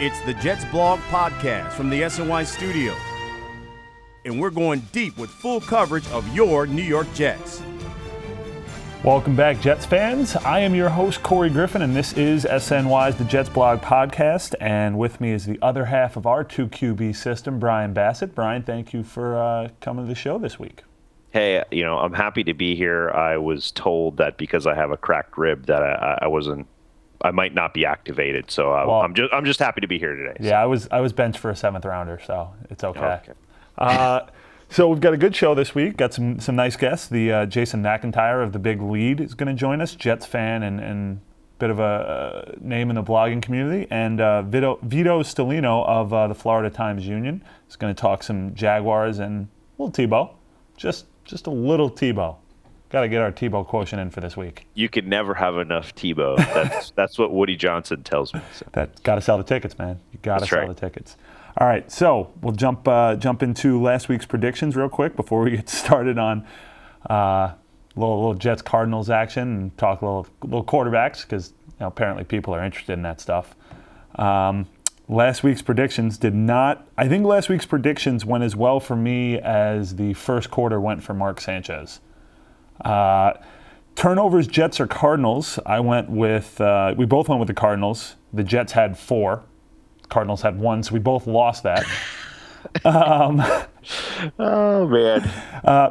It's the TheJetsBlog Podcast from the SNY studio. And we're going deep with full coverage of your New York Jets. Welcome back, Jets fans. I am your host, Corey Griffin, and this is SNY's TheJetsBlog Podcast. And with me is the other half of our 2QB system, Brian Bassett. Brian, thank you for coming to the show this week. Hey, I'm happy to be here. I was told that because I have a cracked rib that I might not be activated, so I'm just happy to be here today. So. Yeah, I was benched for a 7th rounder, so it's okay. So we've got a good show this week. Got some nice guests. The Jason McIntyre of The Big Lead is going to join us, Jets fan and bit of a name in the blogging community, and Vito Stellino of the Florida Times Union is going to talk some Jaguars and a little Tebow, just a little Tebow. Got to get our Tebow quotient in for this week. You could never have enough Tebow. That's what Woody Johnson tells me. So. Got to sell the tickets, man. You got to sell the tickets. All right, so we'll jump into last week's predictions real quick before we get started on little Jets Cardinals action and talk a little quarterbacks because apparently people are interested in that stuff. Last week's predictions did not. I think last week's predictions went as well for me as the first quarter went for Mark Sanchez. Turnovers, Jets or Cardinals. We both went with the Cardinals. The Jets had 4. Cardinals had 1, so we both lost that. Oh, man.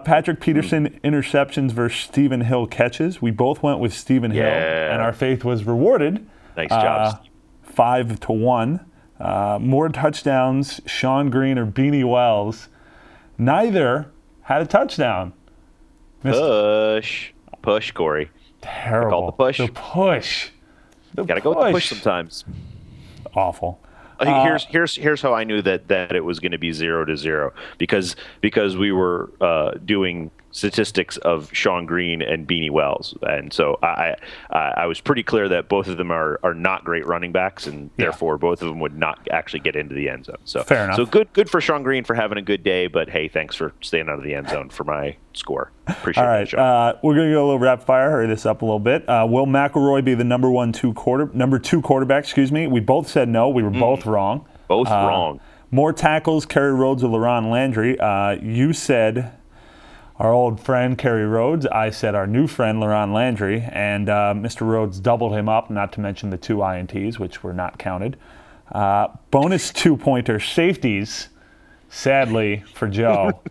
Patrick Peterson interceptions versus Stephen Hill catches. We both went with Stephen Hill, and our faith was rewarded. Nice job, Steve. 5-1. More touchdowns, Sean Green or Beanie Wells. Neither had a touchdown. Push, Corey. Terrible. I call the push. The push. Gotta go with the push sometimes. Awful. Here's how I knew that it was going to be 0-0 because we were doing statistics of Sean Green and Beanie Wells, and so I was pretty clear that both of them are not great running backs, and therefore both of them would not actually get into the end zone. So fair enough. So good for Sean Green for having a good day, but hey, thanks for staying out of the end zone for my score. Appreciate it. All right, we're going to go a little rapid fire. Hurry this up a little bit. Will McElroy be the number 2 quarterback? Excuse me. We both said no. We were both wrong. Both wrong. More tackles, Kerry Rhodes or LaRon Landry. You said our old friend Kerry Rhodes. I said our new friend LaRon Landry, and Mr. Rhodes doubled him up, not to mention the 2 INTs, which were not counted. Bonus 2-pointer safeties, sadly for Joe.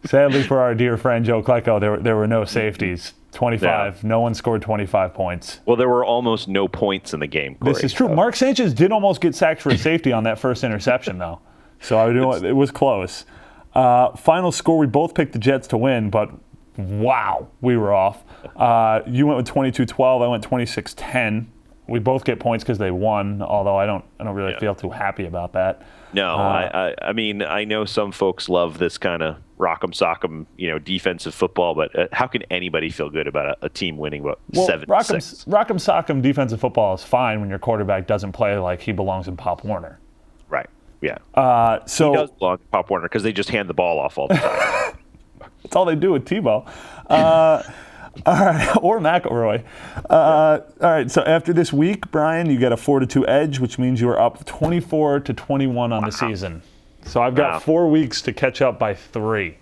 Sadly for our dear friend Joe Klecko, there were no safeties. 25. Yeah. No one scored 25 points. Well, there were almost no points in the game, Corey. This is true. Mark Sanchez did almost get sacked for a safety on that first interception, though. So it was close. Final score, we both picked the Jets to win, but wow, we were off. You went with 22-12. I went 26-10. We both get points because they won, although I don't really feel too happy about that. No, I mean, I know some folks love this kind of rock'em sock'em, defensive football, but how can anybody feel good about a team winning 7-6? Rock'em sock'em defensive football is fine when your quarterback doesn't play like he belongs in Pop Warner. Right. Yeah. So he does belong in Pop Warner because they just hand the ball off all the time. That's all they do with Tebow. All right, or McElroy. All right, so after this week, Brian, you get a 4-2 edge, which means you are up 24-21 on the season. So I've got 4 weeks to catch up by 3.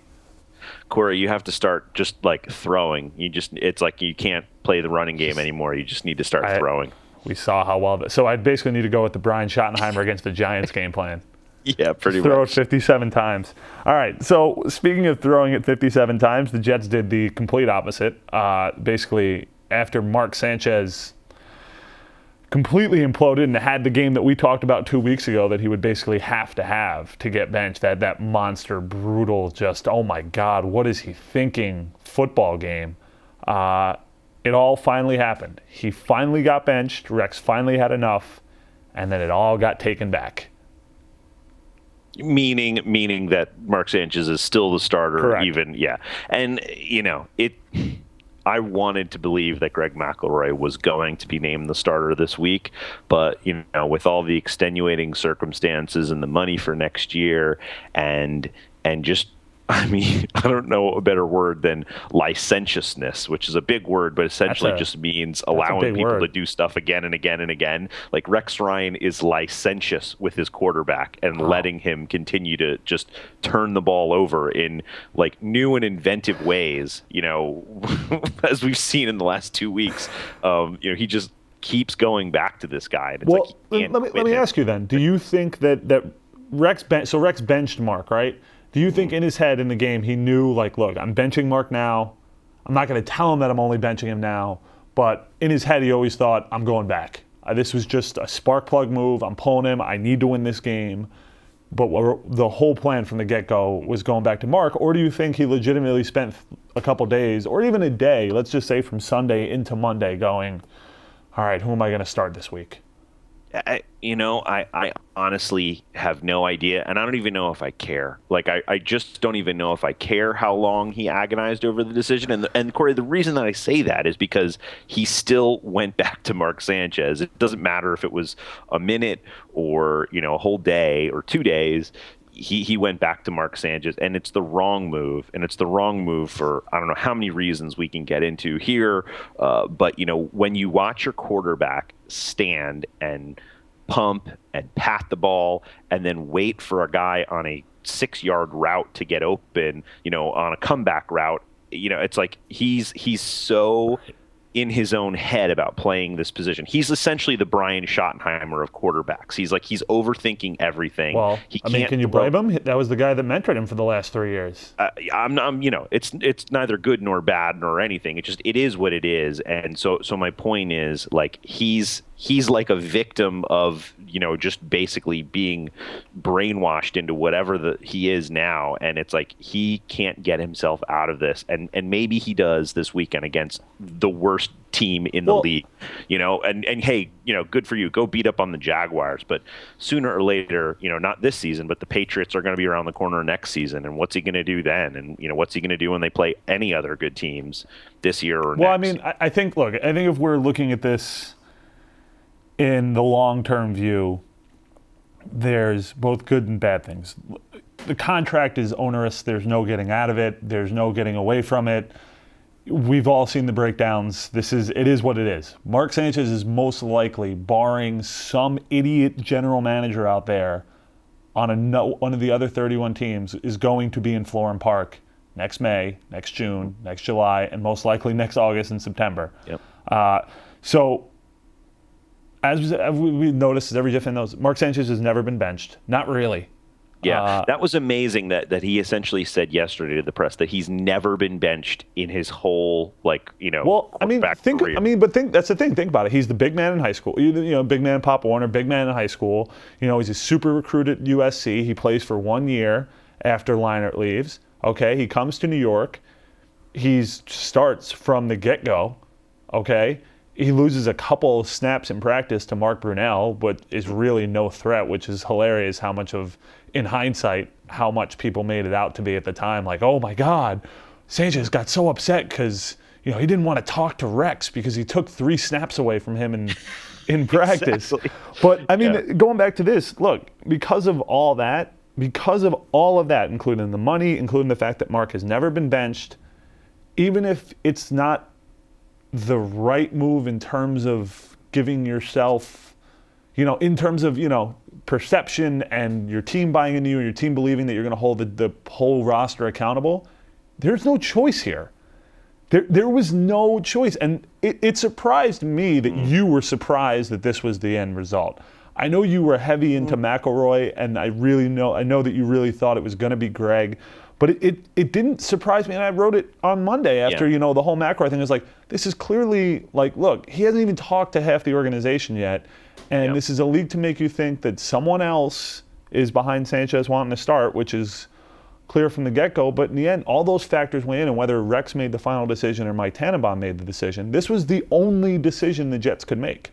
Corey, you have to start just like throwing. It's like you can't play the running game anymore. You just need to start throwing. We saw how well so I basically need to go with the Brian Schottenheimer against the Giants game plan. Yeah, pretty much. Throw it 57 times. All right, so speaking of throwing it 57 times, the Jets did the complete opposite. Basically, after Mark Sanchez completely imploded and had the game that we talked about 2 weeks ago that he would basically have to get benched, that monster, brutal, just, oh my God, what is he thinking football game. It all finally happened. He finally got benched. Rex finally had enough, and then it all got taken back. Meaning that Mark Sanchez is still the starter. Correct. Even, yeah. And, I wanted to believe that Greg McElroy was going to be named the starter this week, but, with all the extenuating circumstances and the money for next year and just I mean, I don't know a better word than licentiousness, which is a big word, but essentially just means allowing people to do stuff again and again and again. Like Rex Ryan is licentious with his quarterback and letting him continue to just turn the ball over in like new and inventive ways, as we've seen in the last 2 weeks. He just keeps going back to this guy. And it's let me ask you then, do you think that Rex benched Mark, right? Do you think in his head in the game he knew, like, look, I'm benching Mark now. I'm not going to tell him that I'm only benching him now. But in his head he always thought, I'm going back. This was just a spark plug move. I'm pulling him. I need to win this game. But the whole plan from the get-go was going back to Mark. Or do you think he legitimately spent a couple days or even a day, let's just say from Sunday into Monday, going, all right, who am I going to start this week? I honestly have no idea, and I don't even know if I care. Like, I just don't even know if I care how long he agonized over the decision. And Corey, the reason that I say that is because he still went back to Mark Sanchez. It doesn't matter if it was a minute or, a whole day or 2 days. He went back to Mark Sanchez, and it's the wrong move. And it's the wrong move for I don't know how many reasons we can get into here. But, when you watch your quarterback stand and pump and pat the ball and then wait for a guy on a 6-yard route to get open, on a comeback route, it's like he's so in his own head about playing this position. He's essentially the Brian Schottenheimer of quarterbacks. He's overthinking everything. Well, can you blame him? That was the guy that mentored him for the last 3 years. It's neither good nor bad nor anything. It is what it is. And so my point is, like, he's like a victim of, just basically being brainwashed into whatever he is now. And it's like, he can't get himself out of this. And maybe he does this weekend against the worst team in the league, and hey, good for you. Go beat up on the Jaguars. But sooner or later, not this season, but the Patriots are going to be around the corner next season. And what's he going to do then? And, what's he going to do when they play any other good teams this year or next? Well, I mean, I think if we're looking at this in the long-term view, there's both good and bad things. The contract is onerous. There's no getting out of it. There's no getting away from it. We've all seen the breakdowns. It is what it is. Mark Sanchez is most likely, barring some idiot general manager out there on one of the other 31 teams, is going to be in Florham Park next May, next June, next July, and most likely next August and September. Yep. So, as we noticed, as every fan knows, Mark Sanchez has never been benched. Not really. Yeah, that was amazing that he essentially said yesterday to the press that he's never been benched in his whole, career. But that's the thing. Think about it. He's the big man in high school. Big man Pop Warner, big man in high school. He's a super recruit at USC. He plays for 1 year after Leinart leaves. Okay, he comes to New York. He starts from the get-go. Okay. He loses a couple snaps in practice to Mark Brunell, but is really no threat, which is hilarious in hindsight, how much people made it out to be at the time. Like, oh my God, Sanchez got so upset because, he didn't want to talk to Rex because he took 3 snaps away from him in practice. Exactly. But, going back to this, look, because of all of that, including the money, including the fact that Mark has never been benched, even if it's not the right move in terms of giving yourself, in terms of, perception and your team buying into you and your team believing that you're going to hold the whole roster accountable, there's no choice here. There was no choice. And it surprised me that you were surprised that this was the end result. I know you were heavy into McElroy, and I know that you really thought it was going to be Greg. But it didn't surprise me, and I wrote it on Monday after, the whole McElroy thing. I was like, this is clearly, look, he hasn't even talked to half the organization yet, and this is a league to make you think that someone else is behind Sanchez wanting to start, which is clear from the get-go. But in the end, all those factors went in, and whether Rex made the final decision or Mike Tannenbaum made the decision, this was the only decision the Jets could make.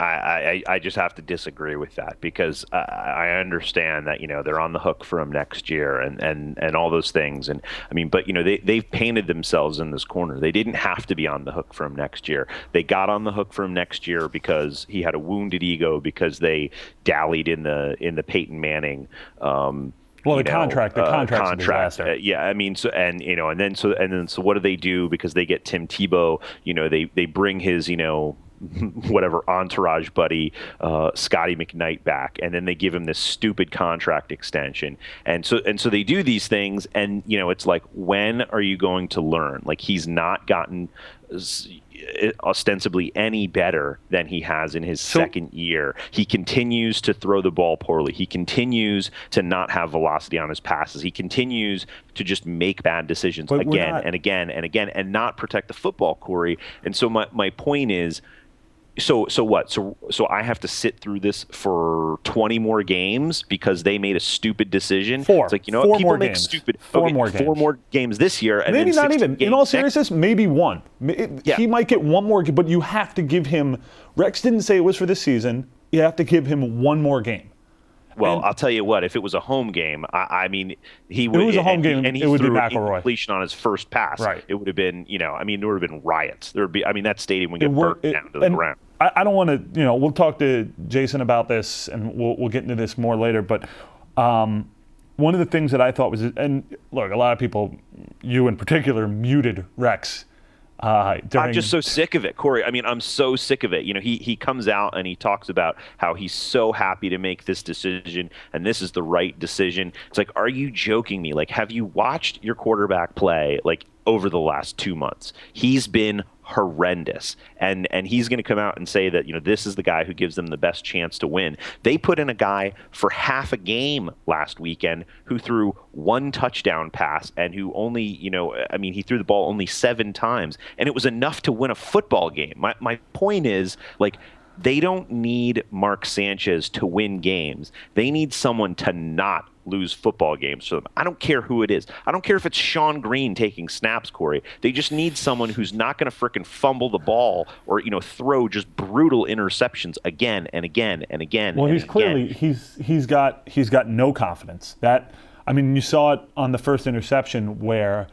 I just have to disagree with that because I understand that, they're on the hook for him next year and all those things. And but they've painted themselves in this corner. They didn't have to be on the hook for him next year. They got on the hook for him next year because he had a wounded ego, because they dallied in the Peyton Manning Well, the contract's a disaster. Yeah, I mean, so what do they do because they get Tim Tebow? They bring his whatever entourage buddy, Scotty McKnight back, and then they give him this stupid contract extension, and so they do these things, and it's like, when are you going to learn? Like, he's not gotten ostensibly any better than he has in his second year. He continues to throw the ball poorly. He continues to not have velocity on his passes. He continues to just make bad decisions again and again and again, and not protect the football, Corey. And so my point is, So what? So I have to sit through this for 20 more games because they made a stupid decision? It's like, people make games. stupid. Four more games this year, and maybe then not even. In all seriousness, maybe one. He might get one more, but you have to give him. Rex didn't say it was for this season. You have to give him one more game. Well, I'll tell you what. If it was a home game, I mean, he would. If it was a home game, and he it would be threw an McElroy. Incompletion on his first pass. Right. It would have been, there would have been riots. There would be. I mean, that stadium would get burnt down to the ground. I don't want to, we'll talk to Jason about this, and we'll get into this more later. But one of the things that I thought was, and look, a lot of people, you in particular, muted Rex. I'm just so sick of it, Corey. I mean, I'm so sick of it. He comes out and he talks about how he's so happy to make this decision, and this is the right decision. It's like, are you joking me? Like, have you watched your quarterback play, like, over the last 2 months? He's been horrendous, and he's going to come out and say that this is the guy who gives them the best chance to win. They put in a guy for half a game last weekend who threw one touchdown pass and who only he threw the ball only 7 times, and it was enough to win a football game. My point is, like, they don't need Mark Sanchez to win games. They need someone to not lose football games for them. I don't care who it is. I don't care if it's Sean Green taking snaps, Corey. They just need someone who's not going to frickin' fumble the ball or throw just brutal interceptions again and again and again. Well, he's clearly he's got no confidence. You saw it on the first interception where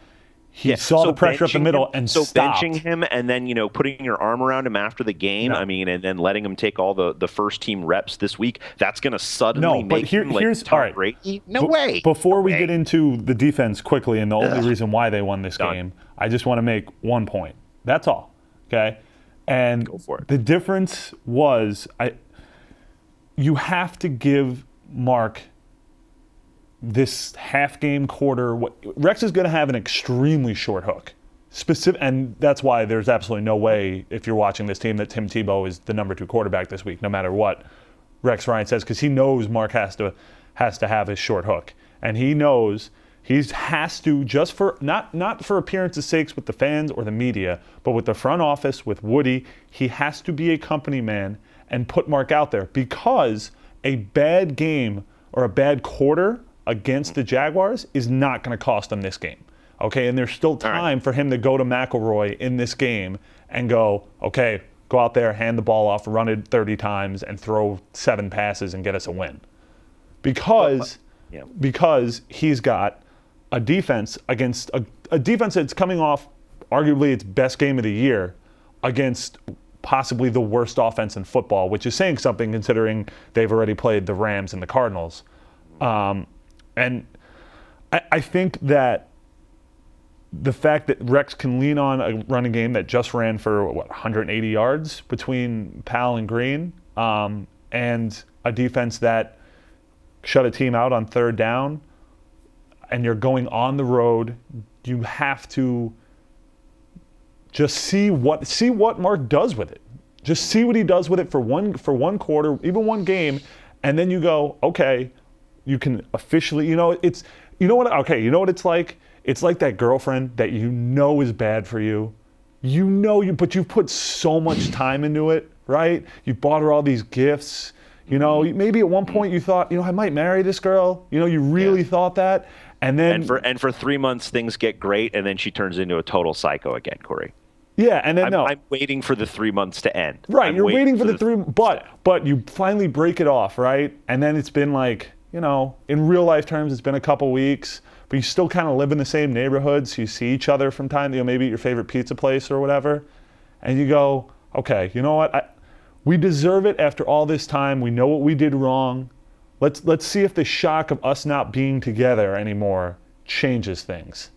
he saw the pressure up the middle and stopped. Benching him and then, putting your arm around him after the game, and then letting him take all the first team reps this week, that's going to suddenly make him like Tom Brady? No way. Before we get into the defense quickly and the only reason why they won this game, I just want to make one point. That's all. Okay? And go for it. The difference was you have to give Mark this half game quarter. Rex is going to have an extremely short hook. And that's why there's absolutely no way, if you're watching this team, that Tim Tebow is the number 2 quarterback this week, no matter what Rex Ryan says, because he knows Mark has to have his short hook. And he knows he has to, just for not for appearance's sakes with the fans or the media, but with the front office, with Woody, he has to be a company man and put Mark out there, because a bad game or a bad quarter against the Jaguars is not going to cost them this game. Okay, and there's still time for him to go to McElroy in this game and go, okay, go out there, hand the ball off, run it 30 times, and throw 7 passes and get us a win. Because he's got a defense against a defense that's coming off arguably its best game of the year against possibly the worst offense in football, which is saying something considering they've already played the Rams and the Cardinals. And I think that the fact that Rex can lean on a running game that just ran for 180 yards between Powell and Green, and a defense that shut a team out on 3rd down, and you're going on the road, you have to just see what Mark does with it. Just see what he does with it for one quarter, even one game, and then you go, okay, you can officially, it's, what it's like? It's like that girlfriend that is bad for you. But you've put so much time into it, right? You bought her all these gifts. Maybe at one point you thought, I might marry this girl. You really thought that. And then and for 3 months things get great, and then she turns into a total psycho again, Corey. Yeah, and then I'm waiting for the 3 months to end. Right, you're waiting for the 3, but you finally break it off, right? And then it's been like, in real life terms, it's been a couple weeks, but you still kind of live in the same neighborhoods. You see each other from time, maybe at your favorite pizza place or whatever, and you go, okay, you know what? We deserve it after all this time. We know what we did wrong. Let's see if the shock of us not being together anymore changes things.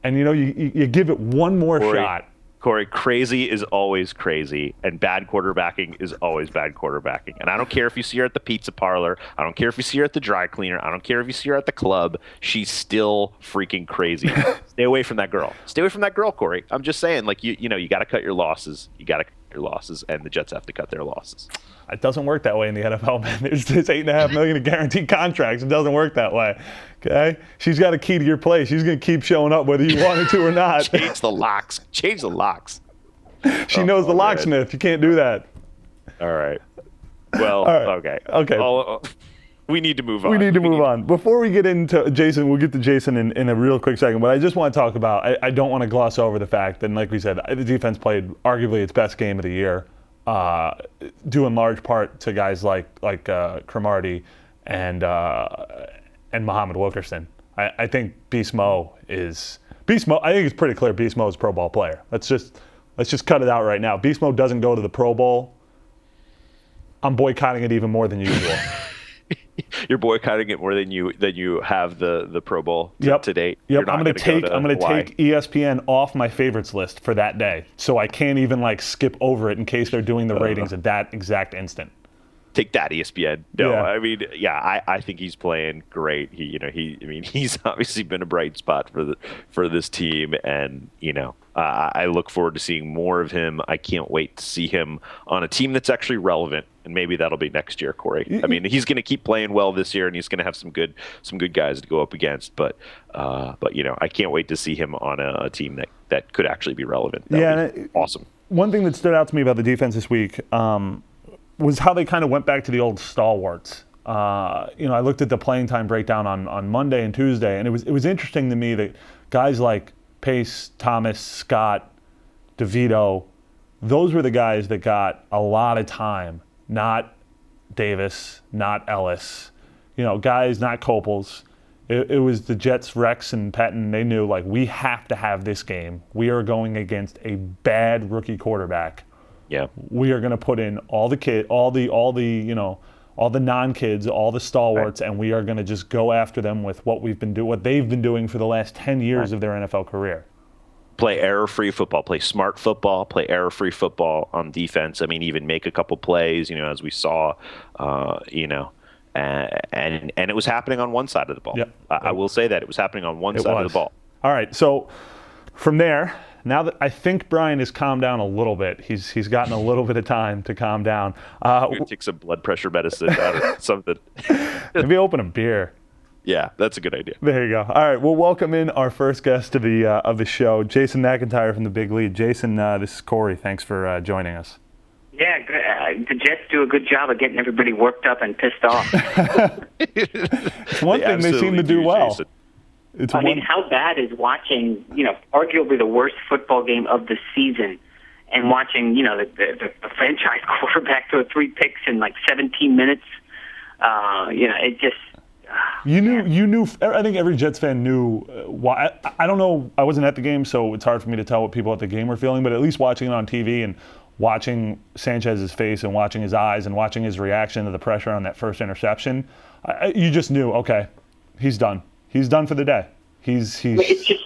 And you give it one more shot. Corey, crazy is always crazy, and bad quarterbacking is always bad quarterbacking. And I don't care if you see her at the pizza parlor. I don't care if you see her at the dry cleaner. I don't care if you see her at the club. She's still freaking crazy. Stay away from that girl. Stay away from that girl, Corey. I'm just saying, like, you got to cut your losses. You got to cut your losses, and the Jets have to cut their losses. It doesn't work that way in the NFL, man. There's $8.5 million in guaranteed contracts. It doesn't work that way. Okay? She's got a key to your play. She's going to keep showing up whether you want her to or not. Change the locks. Change the locks. She knows the locksmith. You can't do that. All right. Well, okay. We need to move on. We need to move on. Before we get into Jason, we'll get to Jason in a real quick second, but I just want to talk about, I don't want to gloss over the fact that, like we said, the defense played arguably its best game of the year, due in large part to guys like Cromartie and Muhammad Wilkerson. I think Beast Mo, I think it's pretty clear Beast Mo is a Pro Bowl player. Let's just cut it out right now. Beast Mode doesn't go to the Pro Bowl. I'm boycotting it even more than usual. You're boycotting it more than you have the Pro Bowl to date. Yep. I'm going to take ESPN off my favorites list for that day, so I can't even skip over it in case they're doing the ratings at that exact instant. Take that, ESPN. No, yeah. I mean, I think he's playing great. He's obviously been a bright spot for this team, and I look forward to seeing more of him. I can't wait to see him on a team that's actually relevant, and maybe that'll be next year, Corey. I mean, he's going to keep playing well this year, and he's going to have some good guys to go up against. But I can't wait to see him on a team that could actually be relevant. That would be awesome. One thing that stood out to me about the defense this week was how they kind of went back to the old stalwarts. I looked at the playing time breakdown on Monday and Tuesday, and it was interesting to me that guys like Pace, Thomas, Scott, DeVito, those were the guys that got a lot of time, not Davis, not Ellis, guys, not Copels. It was the Jets, Rex and Pettin. They knew, we have to have this game. We are going against a bad rookie quarterback. Yeah. We are going to put in all the non-kids, all the stalwarts, right, and we are going to just go after them with what they've been doing for the last 10 years of their NFL career. Play error-free football, play smart football, play error-free football on defense. I mean, even make a couple plays, as we saw, and it was happening on one side of the ball. Yep. I will say that it was happening on one side of the ball. All right, so from there, now that I think Brian has calmed down a little bit, he's gotten a little bit of time to calm down. Take some blood pressure medicine or something. Maybe open a beer. Yeah, that's a good idea. There you go. All right, we'll welcome in our first guest of the show, Jason McIntyre from the Big Lead. Jason, this is Corey. Thanks for joining us. Yeah, the Jets do a good job of getting everybody worked up and pissed off. It's one thing they seem to do well. Jason. How bad is watching, arguably the worst football game of the season, and watching, the franchise quarterback throw 3 picks in 17 minutes? It just. You knew. I think every Jets fan knew why. I don't know. I wasn't at the game, so it's hard for me to tell what people at the game were feeling. But at least watching it on TV and watching Sanchez's face and watching his eyes and watching his reaction to the pressure on that first interception, you just knew, okay, he's done. He's done for the day. It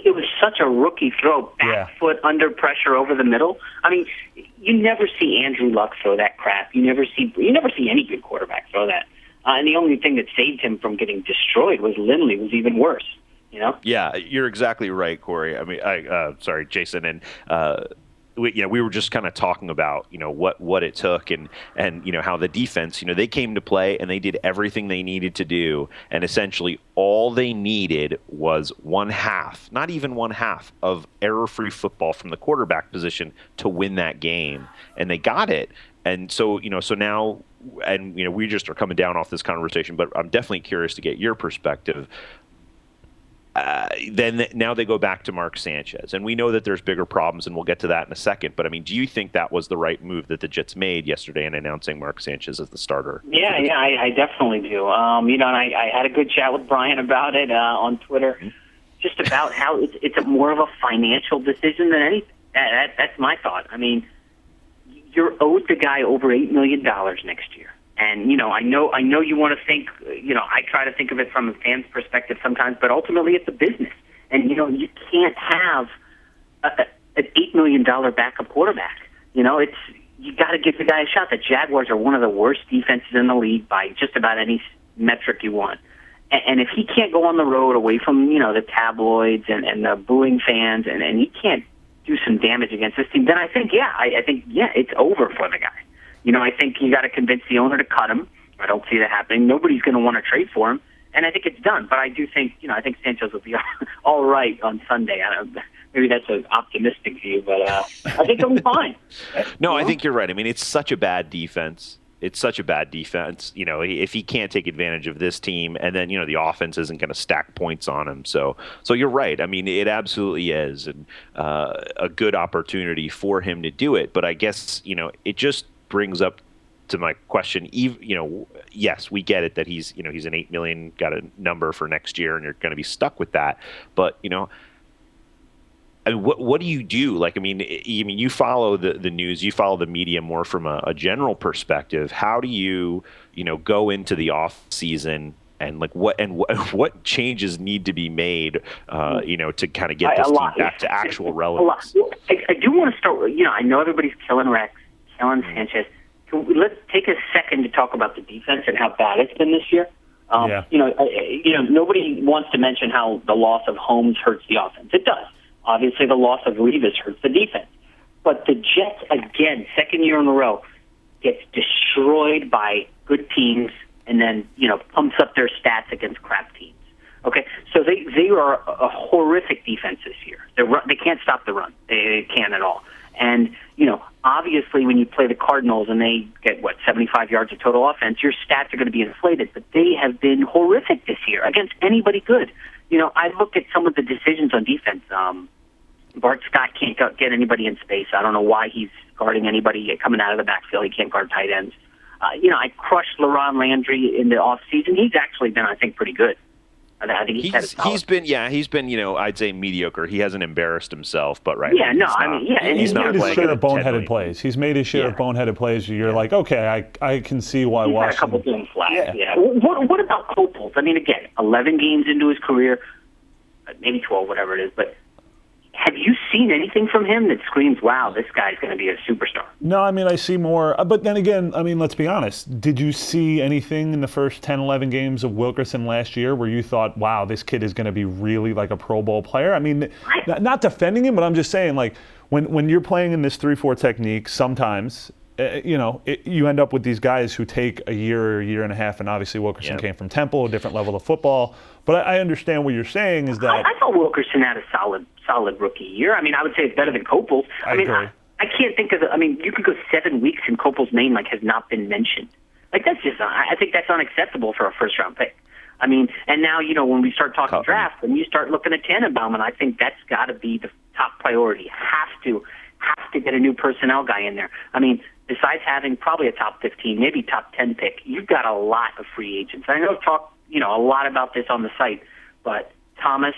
was such a rookie throw, back foot under pressure over the middle. I mean, you never see Andrew Luck throw that crap. You never see any good quarterback throw that. And the only thing that saved him from getting destroyed was Lindley was even worse. Yeah, you're exactly right, Corey. I mean, sorry, Jason, and we were just kind of talking about what it took and how the defense they came to play and they did everything they needed to do, and essentially all they needed was not even one half of error-free football from the quarterback position to win that game, and they got it. And so now, and we just are coming down off this conversation, but I'm definitely curious to get your perspective. Then now they go back to Mark Sanchez, and we know that there's bigger problems, and we'll get to that in a second. But I mean, do you think that was the right move that the Jets made yesterday in announcing Mark Sanchez as the starter? Yeah, I definitely do. And I had a good chat with Brian about it on Twitter, just about how it's more of a financial decision than anything. That's my thought. I mean, you're owed the guy over $8 million next year. And, I know you want to think, I try to think of it from a fan's perspective sometimes, but ultimately it's a business. And, you can't have an $8 million backup quarterback. You got to give the guy a shot. The Jaguars are one of the worst defenses in the league by just about any metric you want. And if he can't go on the road away from, the tabloids and the booing fans, and he can't do some damage against this team, then I think, it's over for the guy. I think you got to convince the owner to cut him. I don't see that happening. Nobody's going to want to trade for him, and I think it's done. But I do think, I think Sanchez will be all right on Sunday. Maybe that's an optimistic view, but I think he'll be fine. No, I think you're right. I mean, it's such a bad defense. If he can't take advantage of this team, and then the offense isn't going to stack points on him. So you're right. I mean, it absolutely is, and a good opportunity for him to do it. But I guess it just brings up to my question. Yes, we get it that he's an $8 million, got a number for next year, and you're going to be stuck with that. But I mean, what do you do? Like, you follow the news, you follow the media more from a general perspective. How do you, go into the off season and what changes need to be made, to kind of get this team back to actual relevance? I do want to start with, I know everybody's killing Rex, killing Sanchez. Let's take a second to talk about the defense and how bad it's been this year. Nobody wants to mention how the loss of Holmes hurts the offense. It does. Obviously, the loss of Revis hurts the defense. But the Jets, again, second year in a row, gets destroyed by good teams and then, pumps up their stats against crap teams. Okay? So they are a horrific defense this year. They can't stop the run. They can't at all. And, obviously when you play the Cardinals and they get, 75 yards of total offense, your stats are going to be inflated. But they have been horrific this year against anybody good. I looked at some of the decisions on defense. Bart Scott can't get anybody in space. I don't know why he's guarding anybody coming out of the backfield. He can't guard tight ends. I crushed LaRon Landry in the offseason. He's actually been, I think, pretty good. I think he's been, I'd say mediocre. He hasn't embarrassed himself, but right. Yeah, he's made his share of boneheaded plays. He's made his share of boneheaded plays. You're like, okay, I can see why Washington. Had a couple things flat. Yeah. What about Copels? Again, 11 games into his career, maybe 12, whatever it is, but have you seen anything from him that screams, wow, this guy's going to be a superstar? No, I see more. But then again, let's be honest. Did you see anything in the first 10, 11 games of Wilkerson last year where you thought, wow, this kid is going to be really like a Pro Bowl player? Not defending him, but I'm just saying, like, when you're playing in this 3-4 technique, sometimes, you end up with these guys who take a year or a year and a half, and obviously Wilkerson came from Temple, a different level of football. But I understand what you're saying is that I thought Wilkerson had a solid rookie year. I would say it's better than Copels. I agree. I can't think of you could go 7 weeks and Copels' name has not been mentioned. That's just I think that's unacceptable for a first round pick. And now when we start talking draft, and you start looking at Tannenbaum, and I think that's got to be the top priority. Have to get a new personnel guy in there. Besides having probably a top 15, maybe top 10 pick, you've got a lot of free agents. I know talk a lot about this on the site, but Thomas,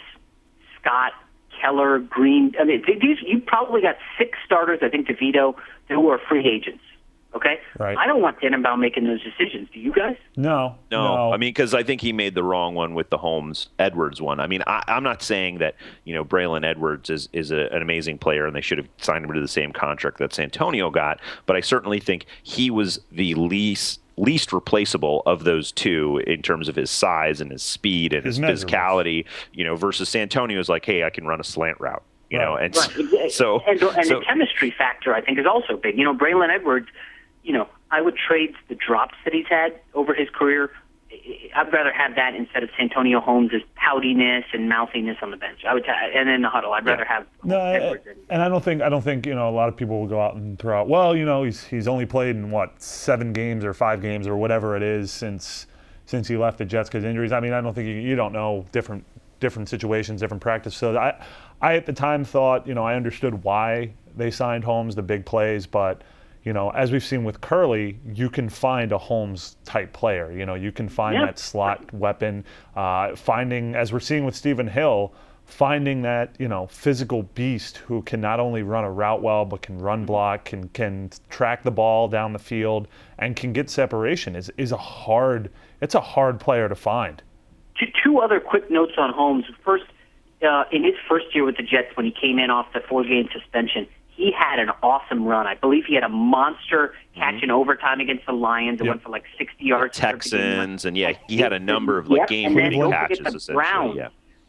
Scott, Keller, Green. You probably got 6 starters, I think, to Vito, who are free agents. Okay? Right. I don't want Tannenbaum making those decisions. Do you guys? No. Because I think he made the wrong one with the Holmes-Edwards one. I'm not saying that, Braylon Edwards is an amazing player and they should have signed him to the same contract that Santonio got, but I certainly think he was the least replaceable of those two in terms of his size and his speed and his physicality, versus Santonio's like, hey, I can run a slant route. And the chemistry factor, I think, is also big. Braylon Edwards, I would trade the drops that he's had over his career. I'd rather have that instead of Santonio Holmes' poutiness and mouthiness on the bench. And in the huddle, I'd rather have Edwards. And I don't think a lot of people will go out and throw out, well, he's only played in 7 games or 5 games or whatever it is since he left the Jets because injuries. I don't think you don't know different situations, different practice. So I at the time thought, I understood why they signed Holmes, the big plays, but as we've seen with Curley, you can find a Holmes-type player. You can find that slot weapon. As we're seeing with Stephen Hill, finding that, physical beast who can not only run a route well, but can run block, can track the ball down the field, and can get separation it's a hard player to find. Two other quick notes on Holmes. First, in his first year with the Jets, when he came in off the 4-game suspension, he had an awesome run. I believe he had a monster catch in overtime against the Lions. It went for like 60 yards. Texans, and he had a number of game-winning catches. The Browns.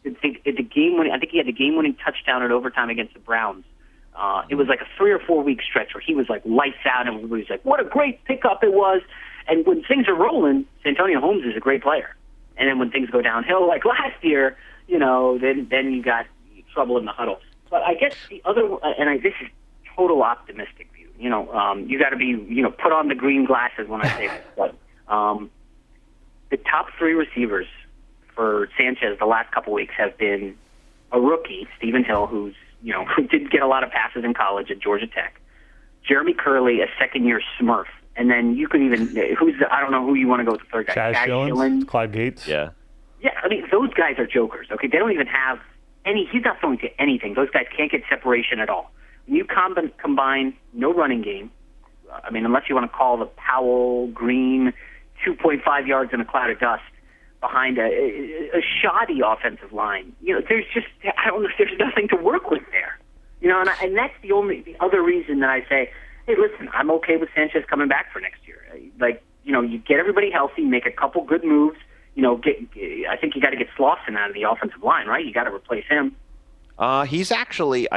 The game-winning, I think he had the game-winning touchdown in overtime against the Browns. It was like a 3 or 4 week stretch where he was like lights out, and everybody's like, "What a great pickup it was!" And when things are rolling, Santonio Holmes is a great player. And then when things go downhill, like last year, then you got trouble in the huddle. But I guess the other, this is total optimistic view. You got to be, put on the green glasses when I say this. But the top 3 receivers for Sanchez the last couple weeks have been a rookie, Stephen Hill, who didn't get a lot of passes in college at Georgia Tech, Jeremy Curley, a second-year Smurf, and then you could even I don't know who you want to go with the third guy. Chaz Shillings, Clyde Gates. Yeah. Yeah, I mean those guys are jokers. Okay, they don't even have any. He's not throwing to anything. Those guys can't get separation at all. When you combine no running game, I mean, unless you want to call the Powell Green 2.5 yards in a cloud of dust behind a shoddy offensive line, there's just there's nothing to work with there. And that's the other reason that I say, hey, listen, I'm okay with Sanchez coming back for next year. You get everybody healthy, make a couple good moves. I think you got to get Slauson out of the offensive line, right? You got to replace him. I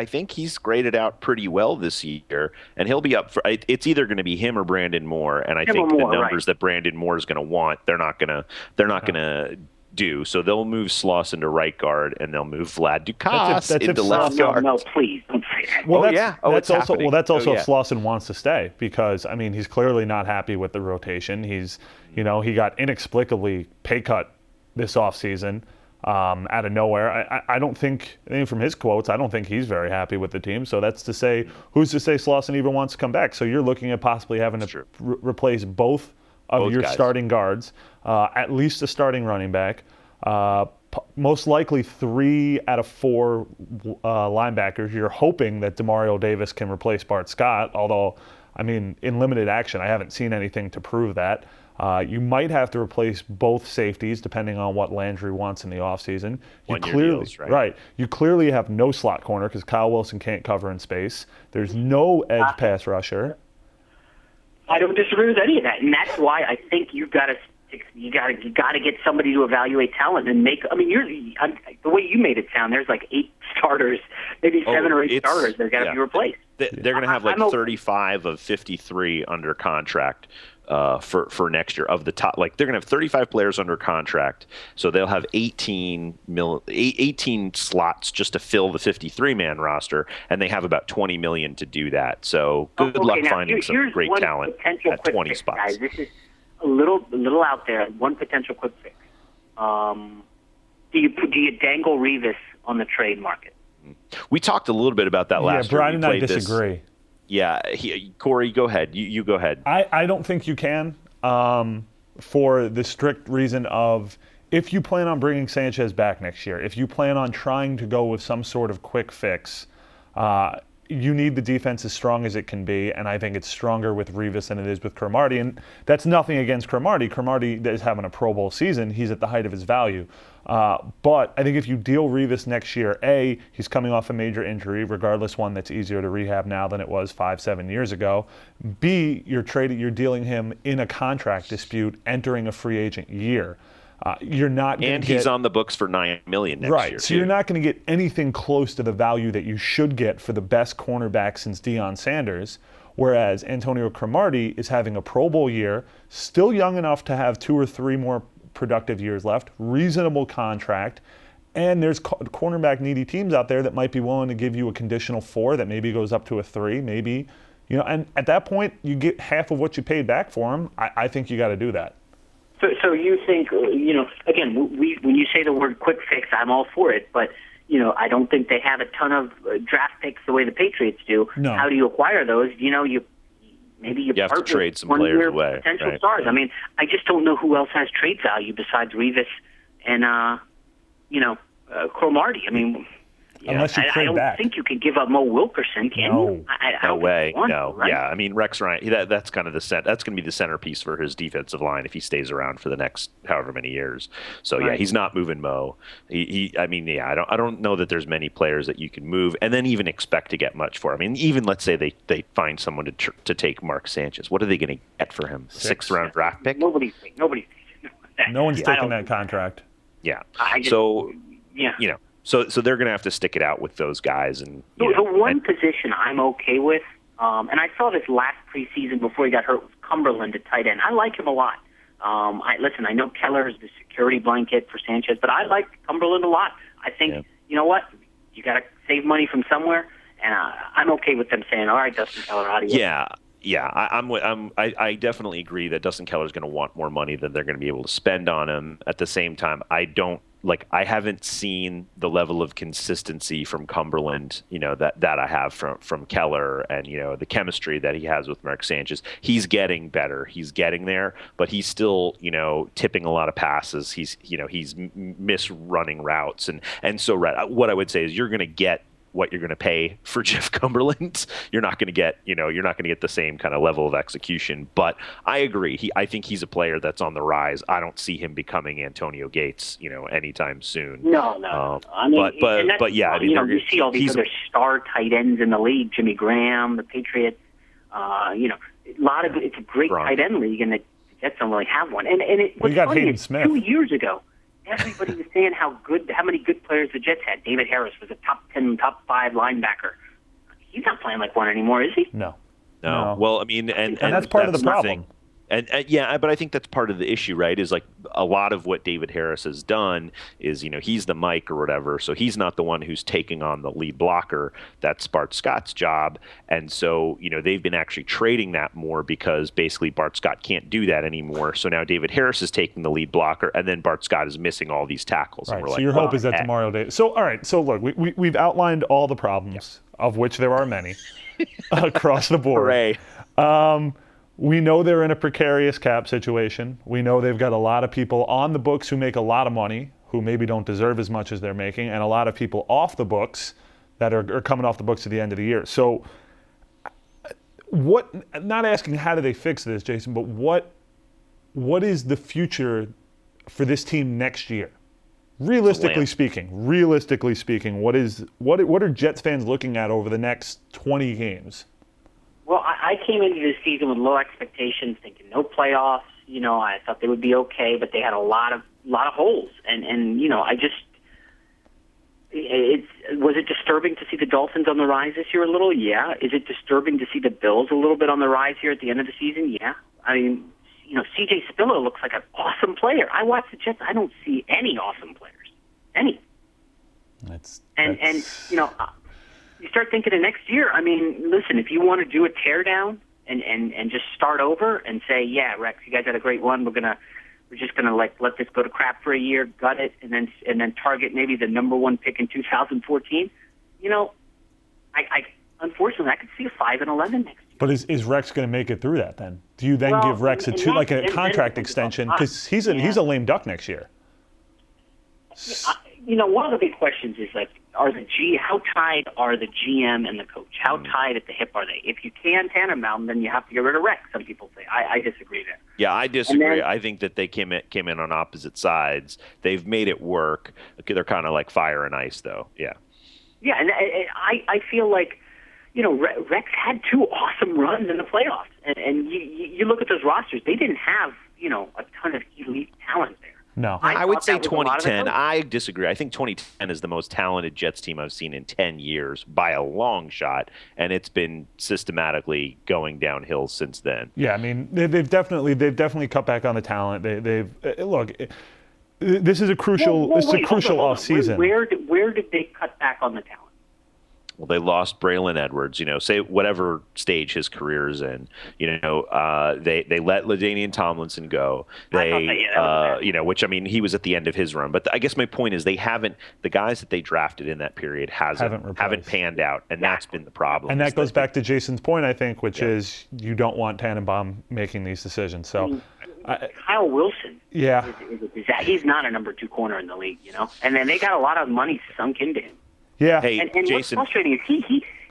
think he's graded out pretty well this year, and he'll be up for. It's either going to be him or Brandon Moore, and I think the numbers that Brandon Moore is going to want, they're not going to do. So they'll move Slauson to right guard, and they'll move Vlad Dukas into left guard. No, please don't say that. Well, that's also happening. If Slauson wants to stay, because I mean he's clearly not happy with the rotation. He's he got inexplicably pay cut this offseason. Out of nowhere. I don't think, from his quotes, I don't think he's very happy with the team. So that's to say, who's to say Slauson even wants to come back? So you're looking at possibly having to replace both of your starting guards, at least a starting running back, most likely 3 out of 4 linebackers. You're hoping that Demario Davis can replace Bart Scott, although, I mean, in limited action, I haven't seen anything to prove that. You might have to replace both safeties depending on what Landry wants in the offseason. You clearly have no slot corner because Kyle Wilson can't cover in space. There's no edge pass rusher. I don't disagree with any of that, and that's why I think you got to get somebody to evaluate talent and make. I mean, the way you made it sound, there's like 8 starters, maybe 7 or 8 starters that got to be replaced. They're going to have 35 of 53 under contract. For next year of the top, they're going to have 35 players under contract, so they'll have 18 slots just to fill the 53-man roster, and they have about 20 million to do that. So good luck finding some great talent at 20 spots. Guys, this is a little out there. One potential quick fix. Do you dangle Revis on the trade market? We talked a little bit about that last year. Brian and I disagree. Yeah, Corey, go ahead. You go ahead. I don't think you can, for the strict reason of if you plan on bringing Sanchez back next year, if you plan on trying to go with some sort of quick fix, you need the defense as strong as it can be, and I think it's stronger with Revis than it is with Cromartie. And that's nothing against Cromartie. Cromartie is having a Pro Bowl season. He's at the height of his value. But I think if you deal Revis next year, A, he's coming off a major injury, regardless one that's easier to rehab now than it was 5-7 years ago. B, you're dealing him in a contract dispute entering a free agent year. You're not going to get, he's on the books for $9 million next year. Right, so you're not going to get anything close to the value that you should get for the best cornerback since Deion Sanders. Whereas Antonio Cromartie is having a Pro Bowl year, still young enough to have 2 or 3 more productive years left, reasonable contract, and there's cornerback needy teams out there that might be willing to give you a conditional 4 that maybe goes up to a 3, maybe, and at that point you get half of what you paid back for him. I think you got to do that. So you think, again, when you say the word quick fix, I'm all for it, but I don't think they have a ton of draft picks the way the Patriots do. No. How do you acquire those? You have to trade some players away. Potential right? stars. I mean, I just don't know who else has trade value besides Revis and Cromartie. I mean, unless you trade I don't back. think you could give up Mo Wilkerson, can you? No way. No. Right? Yeah. I mean, Rex Ryan. That's kind of that's going to be the centerpiece for his defensive line if he stays around for the next however many years. So yeah, he's not moving Mo. I mean, yeah. I don't know that there's many players that you can move and then even expect to get much for. I mean, even let's say they find someone to take Mark Sanchez. What are they going to get for him? Sixth round draft pick? Nobody's No one's taking that contract. Yeah. Yeah. So they're going to have to stick it out with those guys. And the one position I'm okay with, and I saw this last preseason before he got hurt, was Cumberland at tight end. I like him a lot. I know Keller is the security blanket for Sanchez, but I like Cumberland a lot. I think, you know what, you got to save money from somewhere, and I'm okay with them saying, all right, Dustin Keller, how do you? Yeah, I definitely agree that Dustin Keller's going to want more money than they're going to be able to spend on him. At the same time, I haven't seen the level of consistency from Cumberland, that I have from Keller, and the chemistry that he has with Mark Sanchez. He's getting better. He's getting there, but he's still, tipping a lot of passes. He's misrunning routes, and so what I would say is you're going to get what you're going to pay for Jeff Cumberland. You're not going to get, the same kind of level of execution. But I agree. I think he's a player that's on the rise. I don't see him becoming Antonio Gates, anytime soon. No. I mean, but yeah, I mean, you see all these other star tight ends in the league. Jimmy Graham, the Patriots. It's a great tight end league, and the Jets don't really have one. And what's funny is 2 years ago, everybody was saying how many good players the Jets had. David Harris was a top 10, top 5 linebacker. He's not playing like one anymore, is he? No. Well, I mean, and that's part of the problem. And but I think that's part of the issue, right? Is like a lot of what David Harris has done is, he's the Mike or whatever, so he's not the one who's taking on the lead blocker. That's Bart Scott's job, and so they've been actually trading that more because basically Bart Scott can't do that anymore. So now David Harris is taking the lead blocker, and then Bart Scott is missing all these tackles. Right. And we're so like, your hope is that tomorrow day. So all right. So look, we've outlined all the problems, of which there are many, across the board. Hooray. We know they're in a precarious cap situation. We know they've got a lot of people on the books who make a lot of money, who maybe don't deserve as much as they're making, and a lot of people off the books that are coming off the books at the end of the year. So not asking how do they fix this, Jason, but what is the future for this team next year? Realistically speaking, what are Jets fans looking at over the next 20 games? Well, I came into this season with low expectations, thinking no playoffs. I thought they would be okay, but they had a lot of holes, and was it disturbing to see the Dolphins on the rise this year a little? Yeah. Is it disturbing to see the Bills a little bit on the rise here at the end of the season? Yeah. I mean, C.J. Spiller looks like an awesome player. I watch the Jets. I don't see any awesome players. Any. And you start thinking of next year. I mean, listen, if you want to do a teardown and just start over and say, yeah, Rex, you guys had a great one. We're just gonna let this go to crap for a year, gut it, and then target maybe the number 1 pick in 2014. I unfortunately I could see a 5-11 next year. But is Rex going to make it through that then? Do you then give Rex a contract extension because he's a lame duck next year? One of the big questions is how tied are the GM and the coach? How tied at the hip are they? If you can Tannenbaum, then you have to get rid of Rex. Some people say. I disagree there. Yeah, I disagree. I think that they came in on opposite sides. They've made it work. They're kind of like fire and ice, though. Yeah. Yeah, and I feel like Rex had 2 awesome runs in the playoffs, and you look at those rosters. They didn't have a ton of elite talent there. No. I would say 2010. I disagree. I think 2010 is the most talented Jets team I've seen in 10 years by a long shot, and it's been systematically going downhill since then. Yeah, I mean, they've definitely cut back on the talent. Look, this is a crucial off season. Where did they cut back on the talent? Well, they lost Braylon Edwards, say whatever stage his career is in. They let LaDainian Tomlinson go. Which I mean, he was at the end of his run. But I guess my point is the guys that they drafted in that period haven't panned out, and that's been the problem. And that goes back to Jason's point, I think, which is you don't want Tannenbaum making these decisions. So Kyle Wilson is a disaster. he's not a number 2 corner in the league, And then they got a lot of money sunk into him. Yeah. Hey, and Jason. what's frustrating is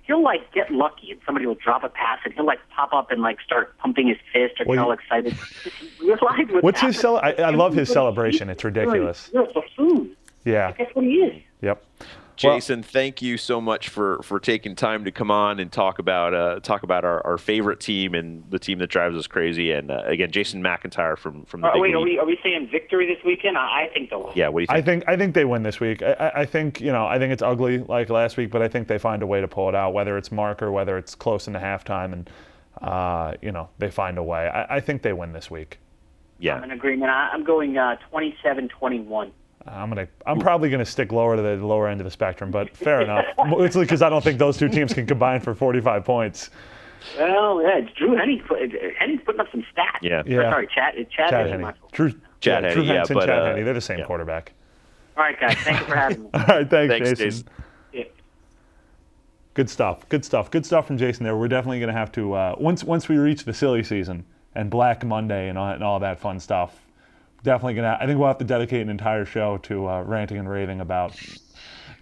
he'll like get lucky and somebody will drop a pass and he'll like pop up and like start pumping his fist or get all excited. Realize what's his I love his celebration. It's ridiculous. You're a buffoon. Yeah. Like, that's what he is. Yep. Jason, thank you so much for taking time to come on and talk about our favorite team and the team that drives us crazy. And again, Jason McIntyre from the Big League. Are we saying victory this weekend? I think they'll win. Yeah, what do you think? I think they win this week. I think I think it's ugly like last week, but I think they find a way to pull it out, whether it's Mark or whether it's close in the halftime, and they find a way. I think they win this week. Yeah, I'm in agreement. I'm going 27-21. I'm probably going to stick lower to the lower end of the spectrum, but fair enough. It's because I don't think those two teams can combine for 45 points. Well, yeah, Drew Henny's putting up some stats. Yeah. Sorry, Chad Henne. Chad Henne, yeah, but Chad Henne, they're the same quarterback. All right, guys, thank you for having me. All right, thanks Jason. Yeah. Good stuff from Jason there. We're definitely going to have to, once we reach the silly season and Black Monday and all that fun stuff, definitely going to, I think we'll have to dedicate an entire show to ranting and raving about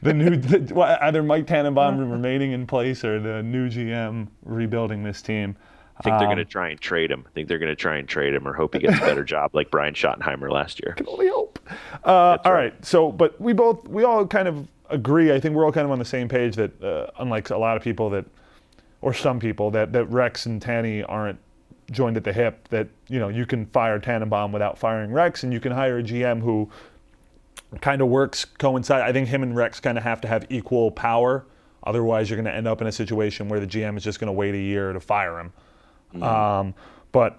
the new, either Mike Tannenbaum remaining in place or the new GM rebuilding this team. I think they're going to try and trade him. Or hope he gets a better job like Brian Schottenheimer last year. Can only hope. All right. So, but we all kind of agree. I think we're all kind of on the same page that unlike a lot of people or some people that Rex and Tanny aren't joined at the hip, that you can fire Tannenbaum without firing Rex, and you can hire a GM who kind of coincide. I think him and Rex kind of have to have equal power. Otherwise, you're going to end up in a situation where the GM is just going to wait a year to fire him. Mm-hmm. But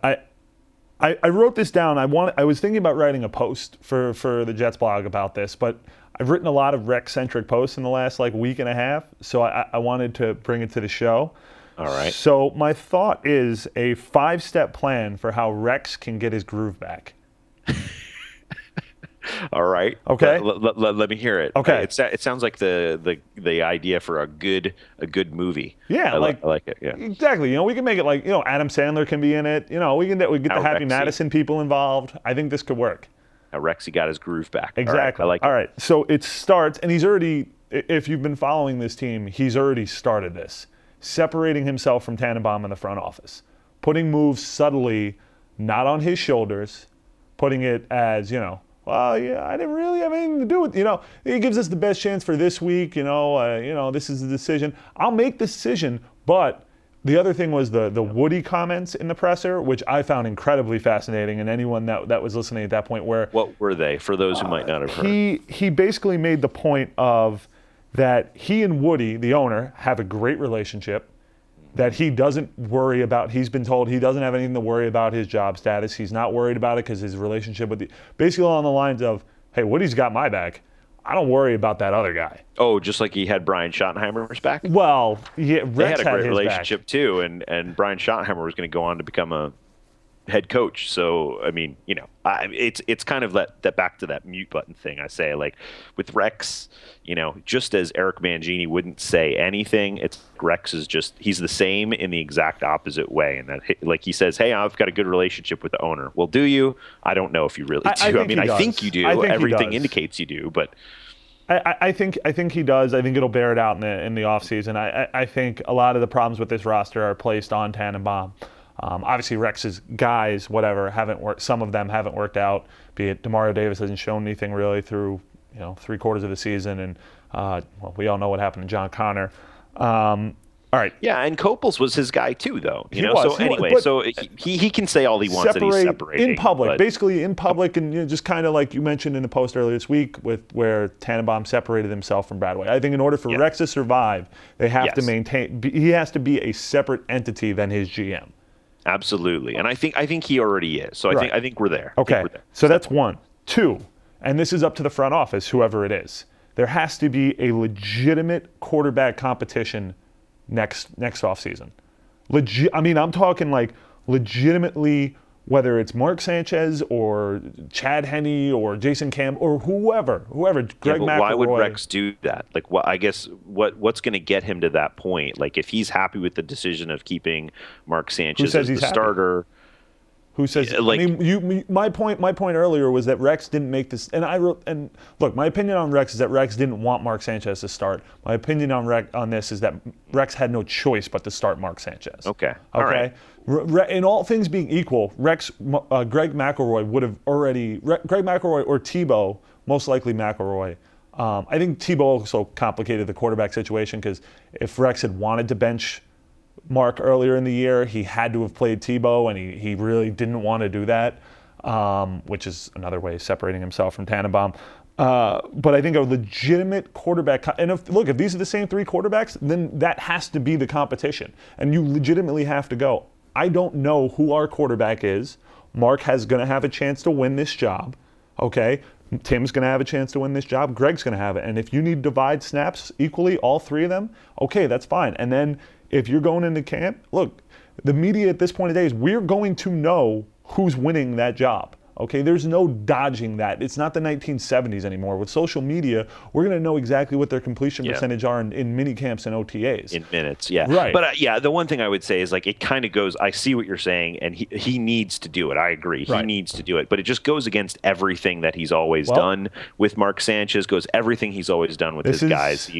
I wrote this down. I was thinking about writing a post for the Jets blog about this, but I've written a lot of Rex-centric posts in the last week and a half, so I wanted to bring it to the show. All right. So my thought is a 5-step plan for how Rex can get his groove back. All right. Okay. Let me hear it. Okay. It sounds like the idea for a good movie. Yeah, I like it. Yeah. Exactly. We can make it like Adam Sandler can be in it. We get the Happy Madison people involved. I think this could work. Now Rexy got his groove back. Exactly. All right. I like it. All right. So it starts, and he's already. If you've been following this team, he's already started this. Separating himself from Tannenbaum in the front office, putting moves subtly, not on his shoulders, putting it as, well, yeah, I didn't really have anything to do with, he gives us the best chance for this week, this is the decision. I'll make the decision, but the other thing was the Woody comments in the presser, which I found incredibly fascinating, and anyone that was listening at that point where... What were they, for those who might not have heard? He basically made the point of that he and Woody, the owner, have a great relationship, that he doesn't worry about, he's been told he doesn't have anything to worry about his job status. He's not worried about it because his relationship with basically along the lines of, hey, Woody's got my back. I don't worry about that other guy. Oh, just like he had Brian Schottenheimer's back? Well, yeah, Rex they had a great his relationship back. too, and Brian Schottenheimer was going to go on to become a head coach. So, I mean, it's kind of that back to that mute button thing I say. Like with Rex, just as Eric Mangini wouldn't say anything, Rex is just, he's the same in the exact opposite way. And that, like he says, hey, I've got a good relationship with the owner. Well, do you? I don't know if you really do. I think you do. Everything indicates you do, but I think he does. I think it'll bear it out in the offseason. I think a lot of the problems with this roster are placed on Tannenbaum. Obviously, Rex's guys, whatever, haven't worked. Some of them haven't worked out. Be it Demario Davis hasn't shown anything really through 3/4 of the season, and we all know what happened to John Connor. All right. Yeah, and Kopels was his guy too, though. So he can say all he wants that he's separating in public, basically in public, and just kind of like you mentioned in the post earlier this week, where Tannenbaum separated himself from Bradway. I think in order for Rex to survive, they have to maintain. He has to be a separate entity than his GM. Absolutely, and I think he already is. So I think we're there. Okay, so that's one. Two, and this is up to the front office, whoever it is. There has to be a legitimate quarterback competition next offseason. I'm talking like legitimately, whether it's Mark Sanchez or Chad Henne or Jason Cam or whoever, Greg McElroy. Why would Rex do that? Like, I guess what's going to get him to that point? Like, if he's happy with the decision of keeping Mark Sanchez as the starter, Who says? Like, I mean, my point earlier was that Rex didn't make this, and look, my opinion on Rex is that Rex didn't want Mark Sanchez to start. My opinion on this is that Rex had no choice but to start Mark Sanchez. Okay. All right. In all things being equal, Greg McElroy would have already Greg McElroy or Tebow, most likely McElroy. I think Tebow also complicated the quarterback situation because if Rex had wanted to bench Mark earlier in the year, he had to have played Tebow, and he really didn't want to do that, which is another way of separating himself from Tannenbaum. But I think a legitimate quarterback, and if these are the same three quarterbacks, then that has to be the competition, and you legitimately have to go. I don't know who our quarterback is. Mark is going to have a chance to win this job, okay? Tim's going to have a chance to win this job. Greg's going to have it. And if you need to divide snaps equally, all three of them, okay, that's fine. And then if you're going into camp, look, the media at this point of days, we're going to know who's winning that job. Okay, there's no dodging that. It's not the 1970s anymore. With social media, we're going to know exactly what their completion percentage are in mini camps and OTAs. In minutes, yeah. Right. But the one thing I would say is, like, it kind of goes, I see what you're saying, and he needs to do it. I agree. He needs to do it. But it just goes against everything that he's always done with Mark Sanchez, goes everything he's always done with his guys.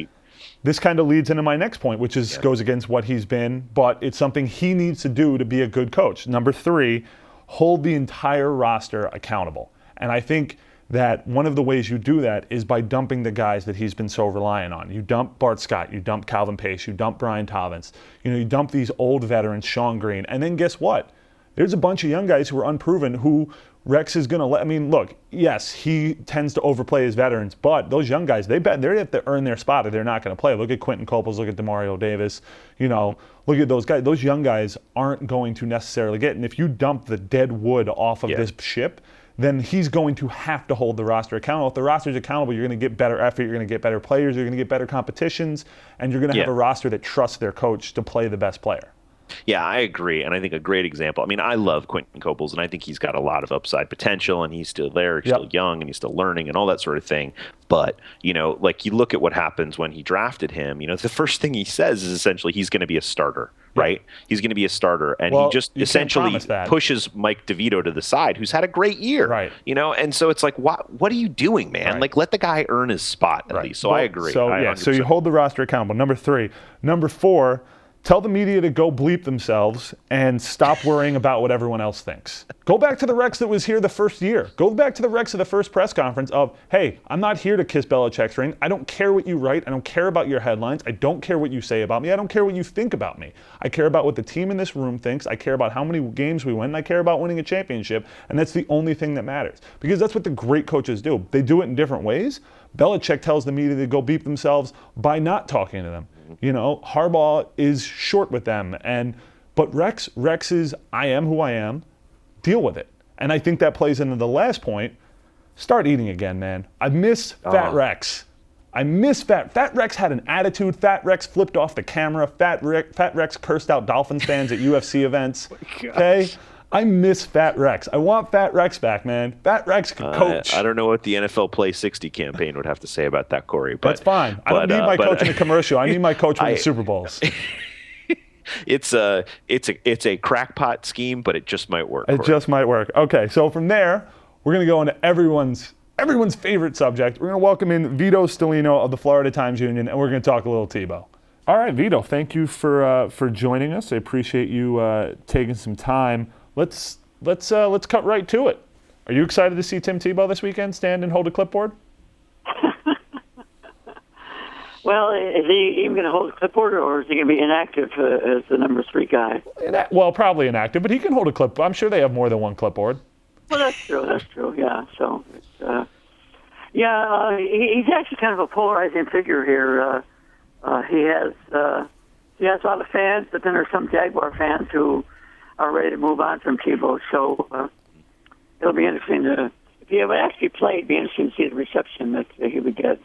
This kind of leads into my next point, which is goes against what he's been, but it's something he needs to do to be a good coach. Number 3, hold the entire roster accountable. And I think that one of the ways you do that is by dumping the guys that he's been so reliant on. You dump Bart Scott, you dump Calvin Pace, you dump Brian Tavins, you dump these old veterans, Sean Green, and then guess what? There's a bunch of young guys who are unproven who Rex is going to let. I mean, look, yes, he tends to overplay his veterans, but those young guys, they have to earn their spot or they're not going to play. Look at Quentin Coples, look at Demario Davis, look at those guys. Those young guys aren't going to necessarily get. And if you dump the dead wood off of this ship, then he's going to have to hold the roster accountable. If the roster's accountable, you're going to get better effort, you're going to get better players, you're going to get better competitions, and you're going to have a roster that trusts their coach to play the best player. Yeah, I agree. And I think a great example, I mean, I love Quentin Coples, and I think he's got a lot of upside potential, and he's still there, he's still young, and he's still learning and all that sort of thing. But, like, you look at what happens when he drafted him, the first thing he says is essentially he's going to be a starter, right? He's going to be a starter. And he just essentially pushes Mike DeVito to the side, who's had a great year, right? And so it's like, what are you doing, man? Right. Like, let the guy earn his spot at least. So I agree. So you hold the roster accountable. Number 3. Number 4, tell the media to go bleep themselves and stop worrying about what everyone else thinks. Go back to the Rex that was here the first year. Go back to the Rex of the first press conference of, hey, I'm not here to kiss Belichick's ring. I don't care what you write. I don't care about your headlines. I don't care what you say about me. I don't care what you think about me. I care about what the team in this room thinks. I care about how many games we win. And I care about winning a championship. And that's the only thing that matters. Because that's what the great coaches do. They do it in different ways. Belichick tells the media to go beep themselves by not talking to them. Harbaugh is short with them, but Rex is I am who I am. Deal with it, and I think that plays into the last point. Start eating again, man. I miss Fat Rex. I miss Fat Rex had an attitude. Fat Rex flipped off the camera. Fat Rex cursed out Dolphins fans at UFC events. Okay. I miss Fat Rex. I want Fat Rex back, man. Fat Rex can coach. I don't know what the NFL Play 60 campaign would have to say about that, Corey. But that's fine. I don't need my coach in a commercial. I need my coach winning Super Bowls. It's a crackpot scheme, but it just might work. It just might work. Okay, so from there, we're going to go into everyone's favorite subject. We're going to welcome in Vito Stellino of the Florida Times Union, and we're going to talk a little Tebow. All right, Vito, thank you for joining us. I appreciate you taking some time. Let's cut right to it. Are you excited to see Tim Tebow this weekend stand and hold a clipboard? Well, is he even going to hold a clipboard, or is he going to be inactive as the number 3 guy? Well, probably inactive, but he can hold a clipboard. I'm sure they have more than one clipboard. Well, that's true. Yeah. So, he's actually kind of a polarizing figure here. He has a lot of fans, but then there's some Jaguar fans who are ready to move on from Tebow. So it'll be interesting if he ever actually played, it'd be interesting to see the reception that he would get.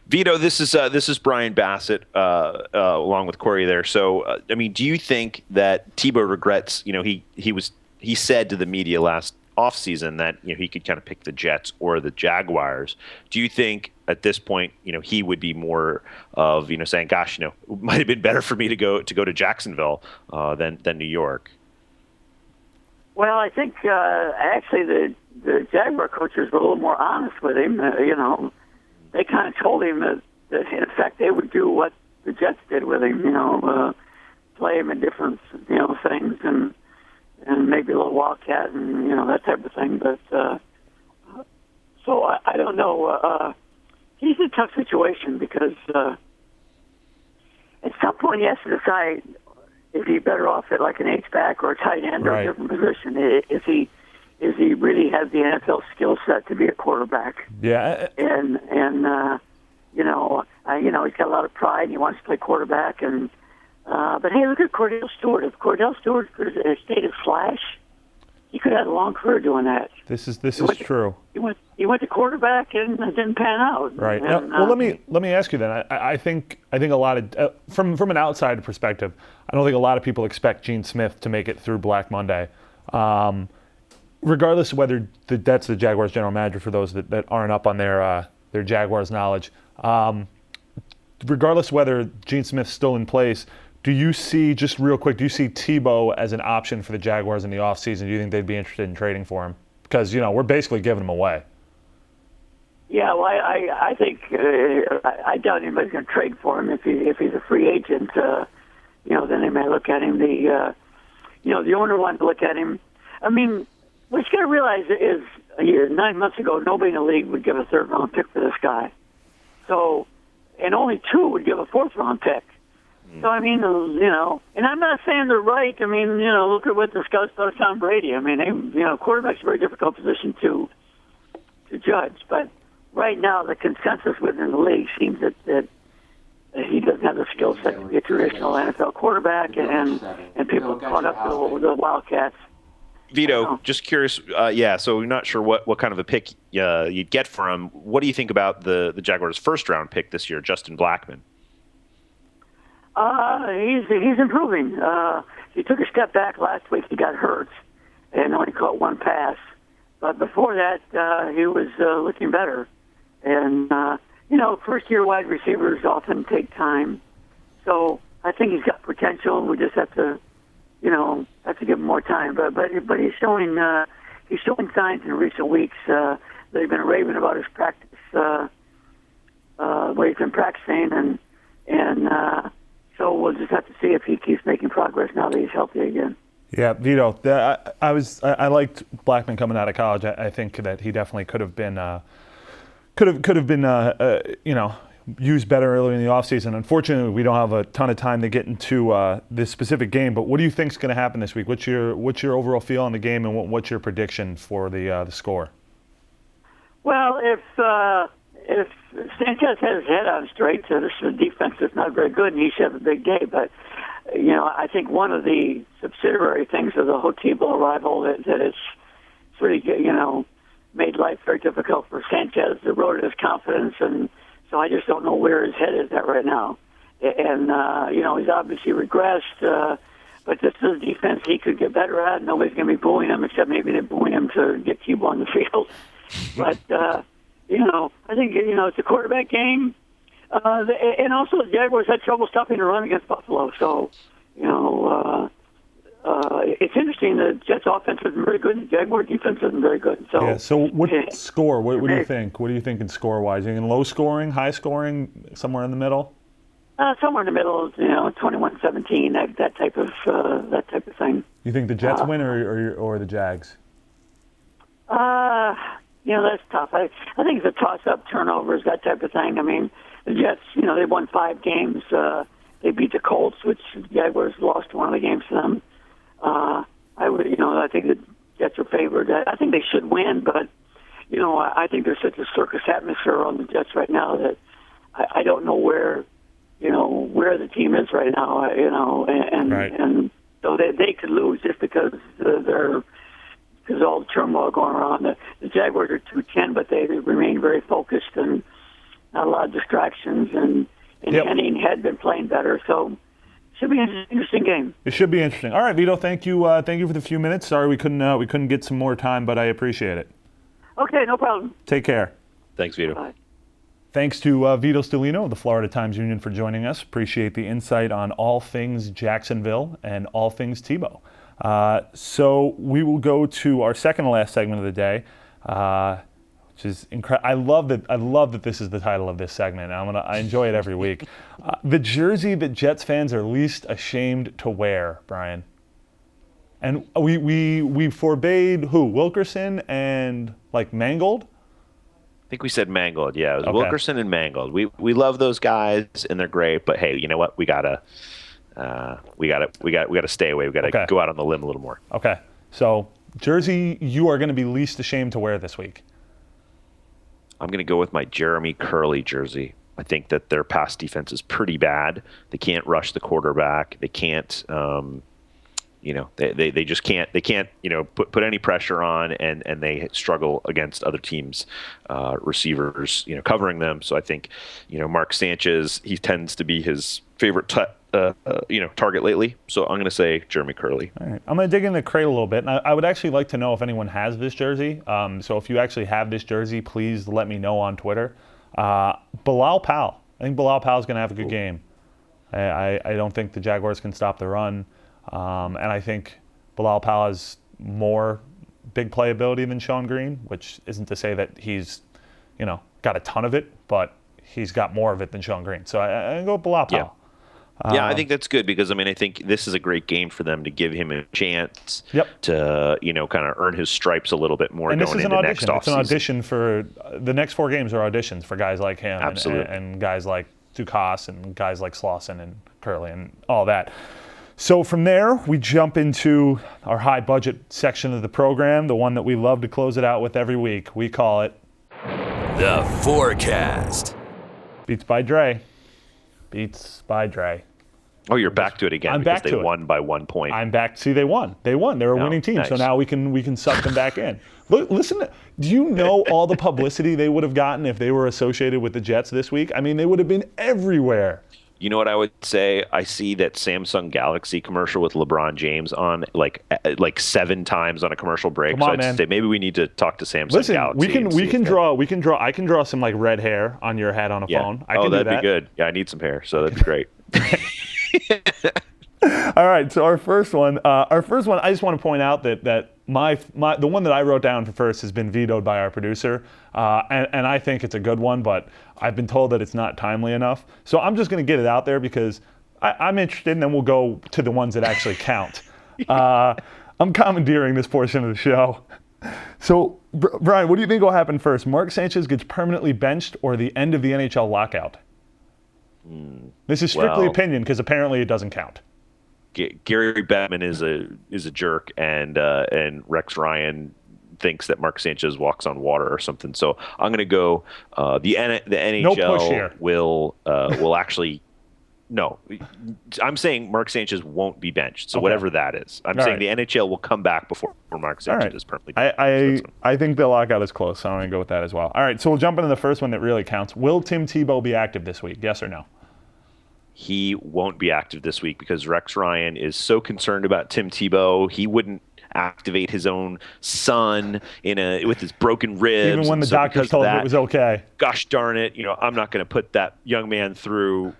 Vito, this is Brian Bassett along with Corey there. So, do you think that Tebow regrets? He said to the media last offseason that he could kind of pick the Jets or the Jaguars. Do you think at this point he would be more of saying, gosh, it might have been better for me to go to Jacksonville than New York? Well, I think actually the Jaguar coaches were a little more honest with him. They kind of told him that in effect they would do what the Jets did with him. Play him in different things and maybe a little wildcat and that type of thing. But so I don't know. He's in a tough situation because at some point he has to decide if he's better off at like an H-back or a tight end or a different position. Is he really has the NFL skill set to be a quarterback? Yeah. And he's got a lot of pride and he wants to play quarterback. And but hey, look at Cordell Stewart. If Cordell Stewart could have stayed at Flash, he could have had a long career doing that. This is true. He went to quarterback and it didn't pan out. Right. And, well, let me ask you then. I think a lot of from an outside perspective, I don't think a lot of people expect Gene Smith to make it through Black Monday. Regardless of whether that's the Jaguars general manager, for those that aren't up on their Jaguars knowledge, regardless of whether Gene Smith's still in place, do you see, just real quick, do you see Tebow as an option for the Jaguars in the offseason? Do you think they'd be interested in trading for him? Because, we're basically giving him away. Yeah, well, I think I doubt anybody's going to trade for him if he's a free agent. Then they may look at him. The owner wanted to look at him. I mean, what you got to realize is 9 months ago, nobody in the league would give a third-round pick for this guy. So, and only 2 would give a fourth-round pick. So, I mean, and I'm not saying they're right. I mean, look at what the scouts thought of Tom Brady. I mean, quarterback's a very difficult position to judge. But right now, the consensus within the league seems that he doesn't have the skill set to be a traditional NFL quarterback, and people are caught up to the Wildcats. Vito, just curious. So we're not sure what kind of a pick you'd get for him. What do you think about the Jaguars' first-round pick this year, Justin Blackmon? He's improving. He took a step back last week. He got hurt and only caught 1 pass. But before that, he was looking better. And, first-year wide receivers often take time. So I think he's got potential. We just have to give him more time. But he's showing signs in recent weeks. They've been raving about his practice, where he's been practicing, and so we'll just have to see if he keeps making progress now that he's healthy again. Yeah, Vito, I liked Blackmon coming out of college. I think that he definitely could have been used better earlier in the offseason. Unfortunately, we don't have a ton of time to get into this specific game. But what do you think is going to happen this week? What's your overall feel on the game, and what's your prediction for the score? Well, if Sanchez has his head on straight, so the defense is not very good, and he should have a big day. But I think one of the subsidiary things of the Tebow arrival that it's sort of made life very difficult for Sanchez. It eroded his confidence, and so I just don't know where his head is at right now. And he's obviously regressed, but this is a defense he could get better at. Nobody's going to be booing him, except maybe they're booing him to get Tebow on the field. But I think it's a quarterback game. And also the Jaguars had trouble stopping the run against Buffalo. So, it's interesting. The Jets offense isn't very good. The Jaguar defense isn't very good. So, yeah. So what score? What do you think? What are you thinking score-wise? Are you in low scoring, high scoring, somewhere in the middle? Somewhere in the middle, 21-17, that type of thing. You think the Jets win or the Jags? That's tough. I think it's a toss-up, turnovers, that type of thing. I mean, the Jets, they won 5 games. They beat the Colts, which the Jaguars lost one of the games to them. I think the Jets are favored. I think they should win, but, I think there's such a circus atmosphere on the Jets right now that I don't know where the team is right now, and so they could lose just because because all the turmoil going around. The Jaguars are 2-10, but they remain very focused and not a lot of distractions. And Henning had been playing better, so it should be an interesting game. It should be interesting. All right, Vito, thank you for the few minutes. Sorry we couldn't get some more time, but I appreciate it. Okay, no problem. Take care. Thanks, Vito. Bye. Thanks to Vito Stellino of the Florida Times Union for joining us. Appreciate the insight on all things Jacksonville and all things Tebow. So we will go to our second to last segment of the day, which is incredible. I love that this is the title of this segment. I enjoy it every week. The jersey that Jets fans are least ashamed to wear, Brian. And we forbade who? Wilkerson and Mangold? I think we said Mangold. Yeah, it was Okay. Wilkerson and Mangold. We love those guys and they're great, but hey, you know what? We gotta stay away. We gotta go out on the limb a little more. Okay. So jersey you are going to be least ashamed to wear this week. I'm going to go with my Jeremy Curley jersey. I think that their pass defense is pretty bad. They can't rush the quarterback. They can't, they just can't. They can't, put any pressure on, and they struggle against other teams' receivers, covering them. So I think, Mark Sanchez, he tends to be his favorite target lately. So I'm going to say Jeremy Curley. All right. I'm going to dig into the crate a little bit, and I would actually like to know if anyone has this jersey. So if you actually have this jersey, please let me know on Twitter. Bilal Powell. I think Bilal Powell is going to have a good game. I don't think the Jaguars can stop the run, and I think Bilal Powell has more big play ability than Sean Green, which isn't to say that he's, got a ton of it, but he's got more of it than Sean Green. So I go with Bilal Powell. Yeah. I think that's good because, I think this is a great game for them to give him a chance to, kind of earn his stripes a little bit more and going into next offseason. It's an audition for the next 4 games are auditions for guys like him and guys like Dukas and guys like Slauson and Curley and all that. So from there, we jump into our high budget section of the program, the one that we love to close it out with every week. We call it The Forecast. Beats by Dre. Beats by Dre. Oh, you're back to it again because they won by 1 point. I'm back. See, they won. They're a winning team. Nice. So now we can suck them back in. Look, listen. Do you know all the publicity they would have gotten if they were associated with the Jets this week? They would have been everywhere. You know what I would say? I see that Samsung Galaxy commercial with LeBron James on like 7 times on a commercial break. Come on, so I'd man. say maybe we need to talk to Samsung Listen, Galaxy. we can draw. I can draw some red hair on your head on a phone. I can do that'd that. be good. Yeah, I need some hair, so that's great. All right, so our first one, I just want to point out that the one that I wrote down for first has been vetoed by our producer, and I think it's a good one, but I've been told that it's not timely enough. So I'm just going to get it out there because I'm interested, and then we'll go to the ones that actually count. I'm commandeering this portion of the show. So, Brian, what do you think will happen first? Mark Sanchez gets permanently benched or the end of the NHL lockout? This is strictly opinion because apparently it doesn't count. Gary Bettman is a jerk, and Rex Ryan thinks that Mark Sanchez walks on water or something. So I'm going to go. The NHL will actually. No, I'm saying Mark Sanchez won't be benched. So whatever that is, I'm saying the NHL will come back before Mark Sanchez is permanently benched. I think the lockout is close, so I'm going to go with that as well. All right, so we'll jump into the first one that really counts. Will Tim Tebow be active this week? Yes or no? He won't be active this week because Rex Ryan is so concerned about Tim Tebow. He wouldn't activate his own son with his broken ribs. Even when the doctors told him it was okay. Gosh darn it, I'm not going to put that young man through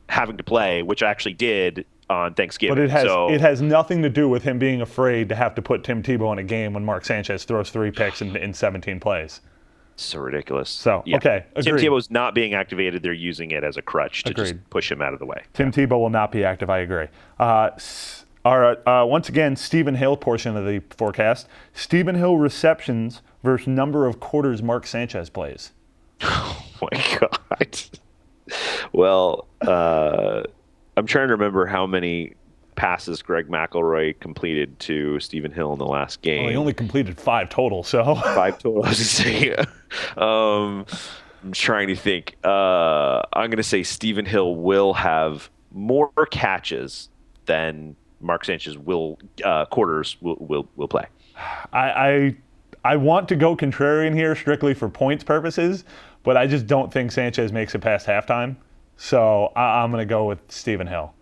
having to play, which I actually did on Thanksgiving. But it has nothing to do with him being afraid to have to put Tim Tebow in a game when Mark Sanchez throws 3 picks in 17 plays. So ridiculous. So, yeah. Okay, agreed. Tim Tebow's not being activated. They're using it as a crutch to just push him out of the way. Tim Tebow will not be active. I agree. Once again, Stephen Hill portion of the forecast. Stephen Hill receptions versus number of quarters Mark Sanchez plays. Oh, my God. Well, I'm trying to remember how many passes Greg McElroy completed to Stephen Hill in the last game. Well, he only completed 5 total, so. 5 total, I was just saying. I'm trying to think. I'm going to say Stephen Hill will have more catches than Mark Sanchez quarters will play. I want to go contrarian here strictly for points purposes, but I just don't think Sanchez makes it past halftime. So I'm going to go with Stephen Hill.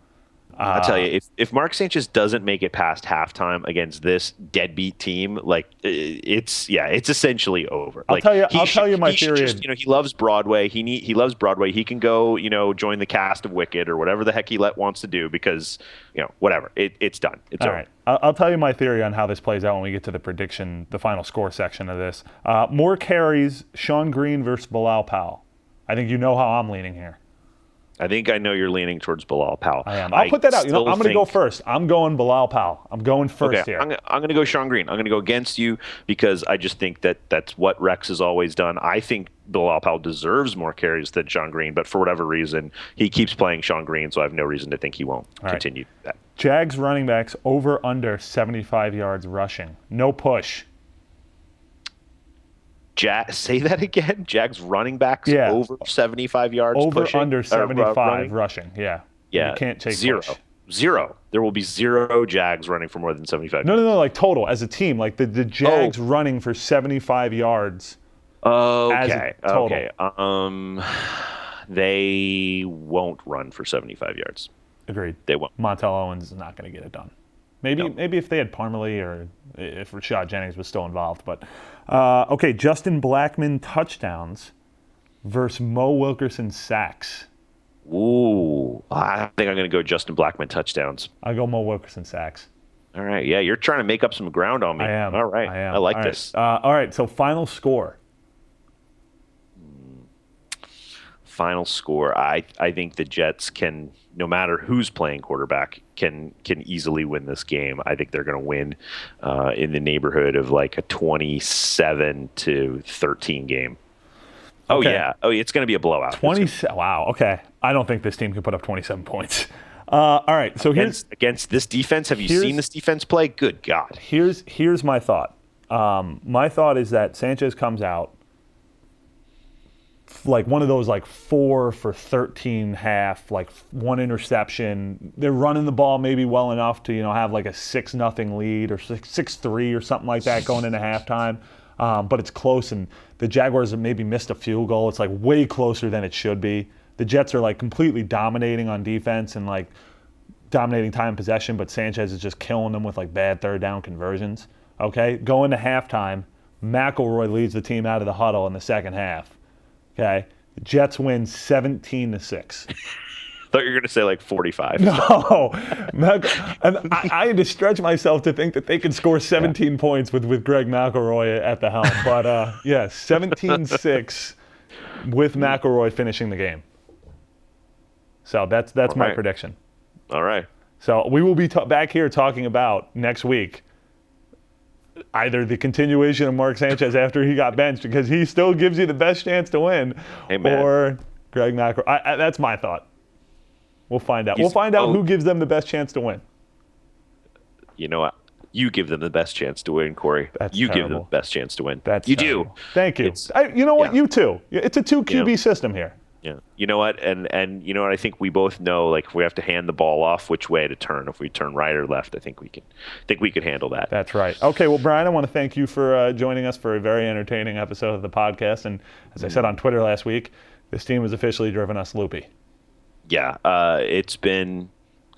I'll tell you, if Mark Sanchez doesn't make it past halftime against this deadbeat team, like it's essentially over. I'll tell you my theory. He loves Broadway. He loves Broadway. He can go, join the cast of Wicked or whatever the heck he wants to do because, whatever. It's done. It's all over. Right. I'll tell you my theory on how this plays out when we get to the final score section of this. More carries, Sean Green versus Bilal Powell. I think you know how I'm leaning here. I think I know you're leaning towards Bilal Powell. I am. I'll put that out. I'm going to go first. I'm going Bilal Powell. I'm going first here. I'm going to go Sean Green. I'm going to go against you because I just think that's what Rex has always done. I think Bilal Powell deserves more carries than Sean Green, but for whatever reason, he keeps playing Sean Green, so I have no reason to think he won't continue that. Jags running backs over under 75 yards rushing. No push. Say that again. Jags running backs over 75 yards over pushing, under 75 rushing. Yeah. You can't take zero. There will be 0 Jags running for more than 75 yards. No, like total as a team. Like the Jags running for 75 yards. Okay. As a total. Okay. They won't run for 75 yards. Agreed. They won't. Montel Owens is not going to get it done. Maybe if they had Parmalee or if Rashad Jennings was still involved. But, okay, Justin Blackmon touchdowns versus Mo Wilkerson sacks. Ooh, I think I'm going to go Justin Blackmon touchdowns. I'll go Mo Wilkerson sacks. All right, yeah, you're trying to make up some ground on me. I am. All right, I am. I like this. All right, so final score. Final score. I think the Jets can, no matter who's playing quarterback, can easily win this game. I think they're going to win in the neighborhood of like a 27-13 game. Oh, okay. yeah. Oh, it's going to be a blowout. Wow, okay. I don't think this team can put up 27 points. All right, so against this defense, have you seen this defense play? Good God. Here's my thought. My thought is that Sanchez comes out like one of those like 4 for 13 half, like 1 interception. They're running the ball maybe well enough to have like a 6-0 lead or 6-3 or something like that going into halftime. But it's close, and the Jaguars have maybe missed a field goal. It's like way closer than it should be. The Jets are like completely dominating on defense and like dominating time possession, but Sanchez is just killing them with like bad third down conversions. Okay, go into halftime. McElroy leads the team out of the huddle in the second half. Okay, the Jets win 17-6. I thought you were going to say like 45. No, and I had to stretch myself to think that they could score 17 points with Greg McElroy at the helm. But 17-6 with McElroy finishing the game. So that's my prediction. All right. So we will be back here talking about next week either the continuation of Mark Sanchez after he got benched because he still gives you the best chance to win, or Greg McElroy. That's my thought. We'll find out. We'll find out who gives them the best chance to win. You know what? You give them the best chance to win, Corey. You give them the best chance to win. You do. Thank you. You know what? You too. It's a 2 QB system here. Yeah. You know what? And you know what? I think we both know, like, if we have to hand the ball off, which way to turn. If we turn right or left, I think we could handle that. That's right. Okay. Well, Brian, I want to thank you for joining us for a very entertaining episode of the podcast. And as I said on Twitter last week, this team has officially driven us loopy. Yeah. It's been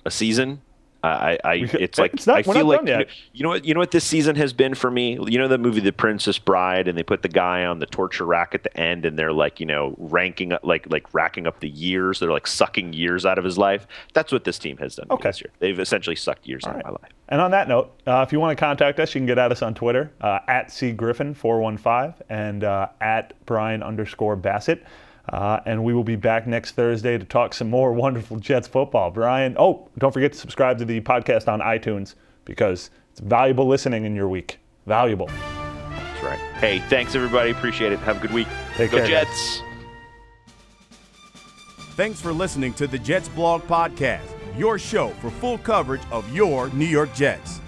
a season. It's like it's not, I feel like you know what this season has been for me. You know the movie The Princess Bride, and they put the guy on the torture rack at the end, and they're like ranking up like racking up the years. They're like sucking years out of his life. That's what this team has done this year. They've essentially sucked years out of my life. And on that note, if you want to contact us, you can get at us on Twitter at CGriffin415 and at Brian_Bassett. And we will be back next Thursday to talk some more wonderful Jets football. Brian, don't forget to subscribe to the podcast on iTunes because it's valuable listening in your week. Valuable. That's right. Hey, thanks, everybody. Appreciate it. Have a good week. Take care, Jets. Guys. Thanks for listening to the Jets Blog Podcast, your show for full coverage of your New York Jets.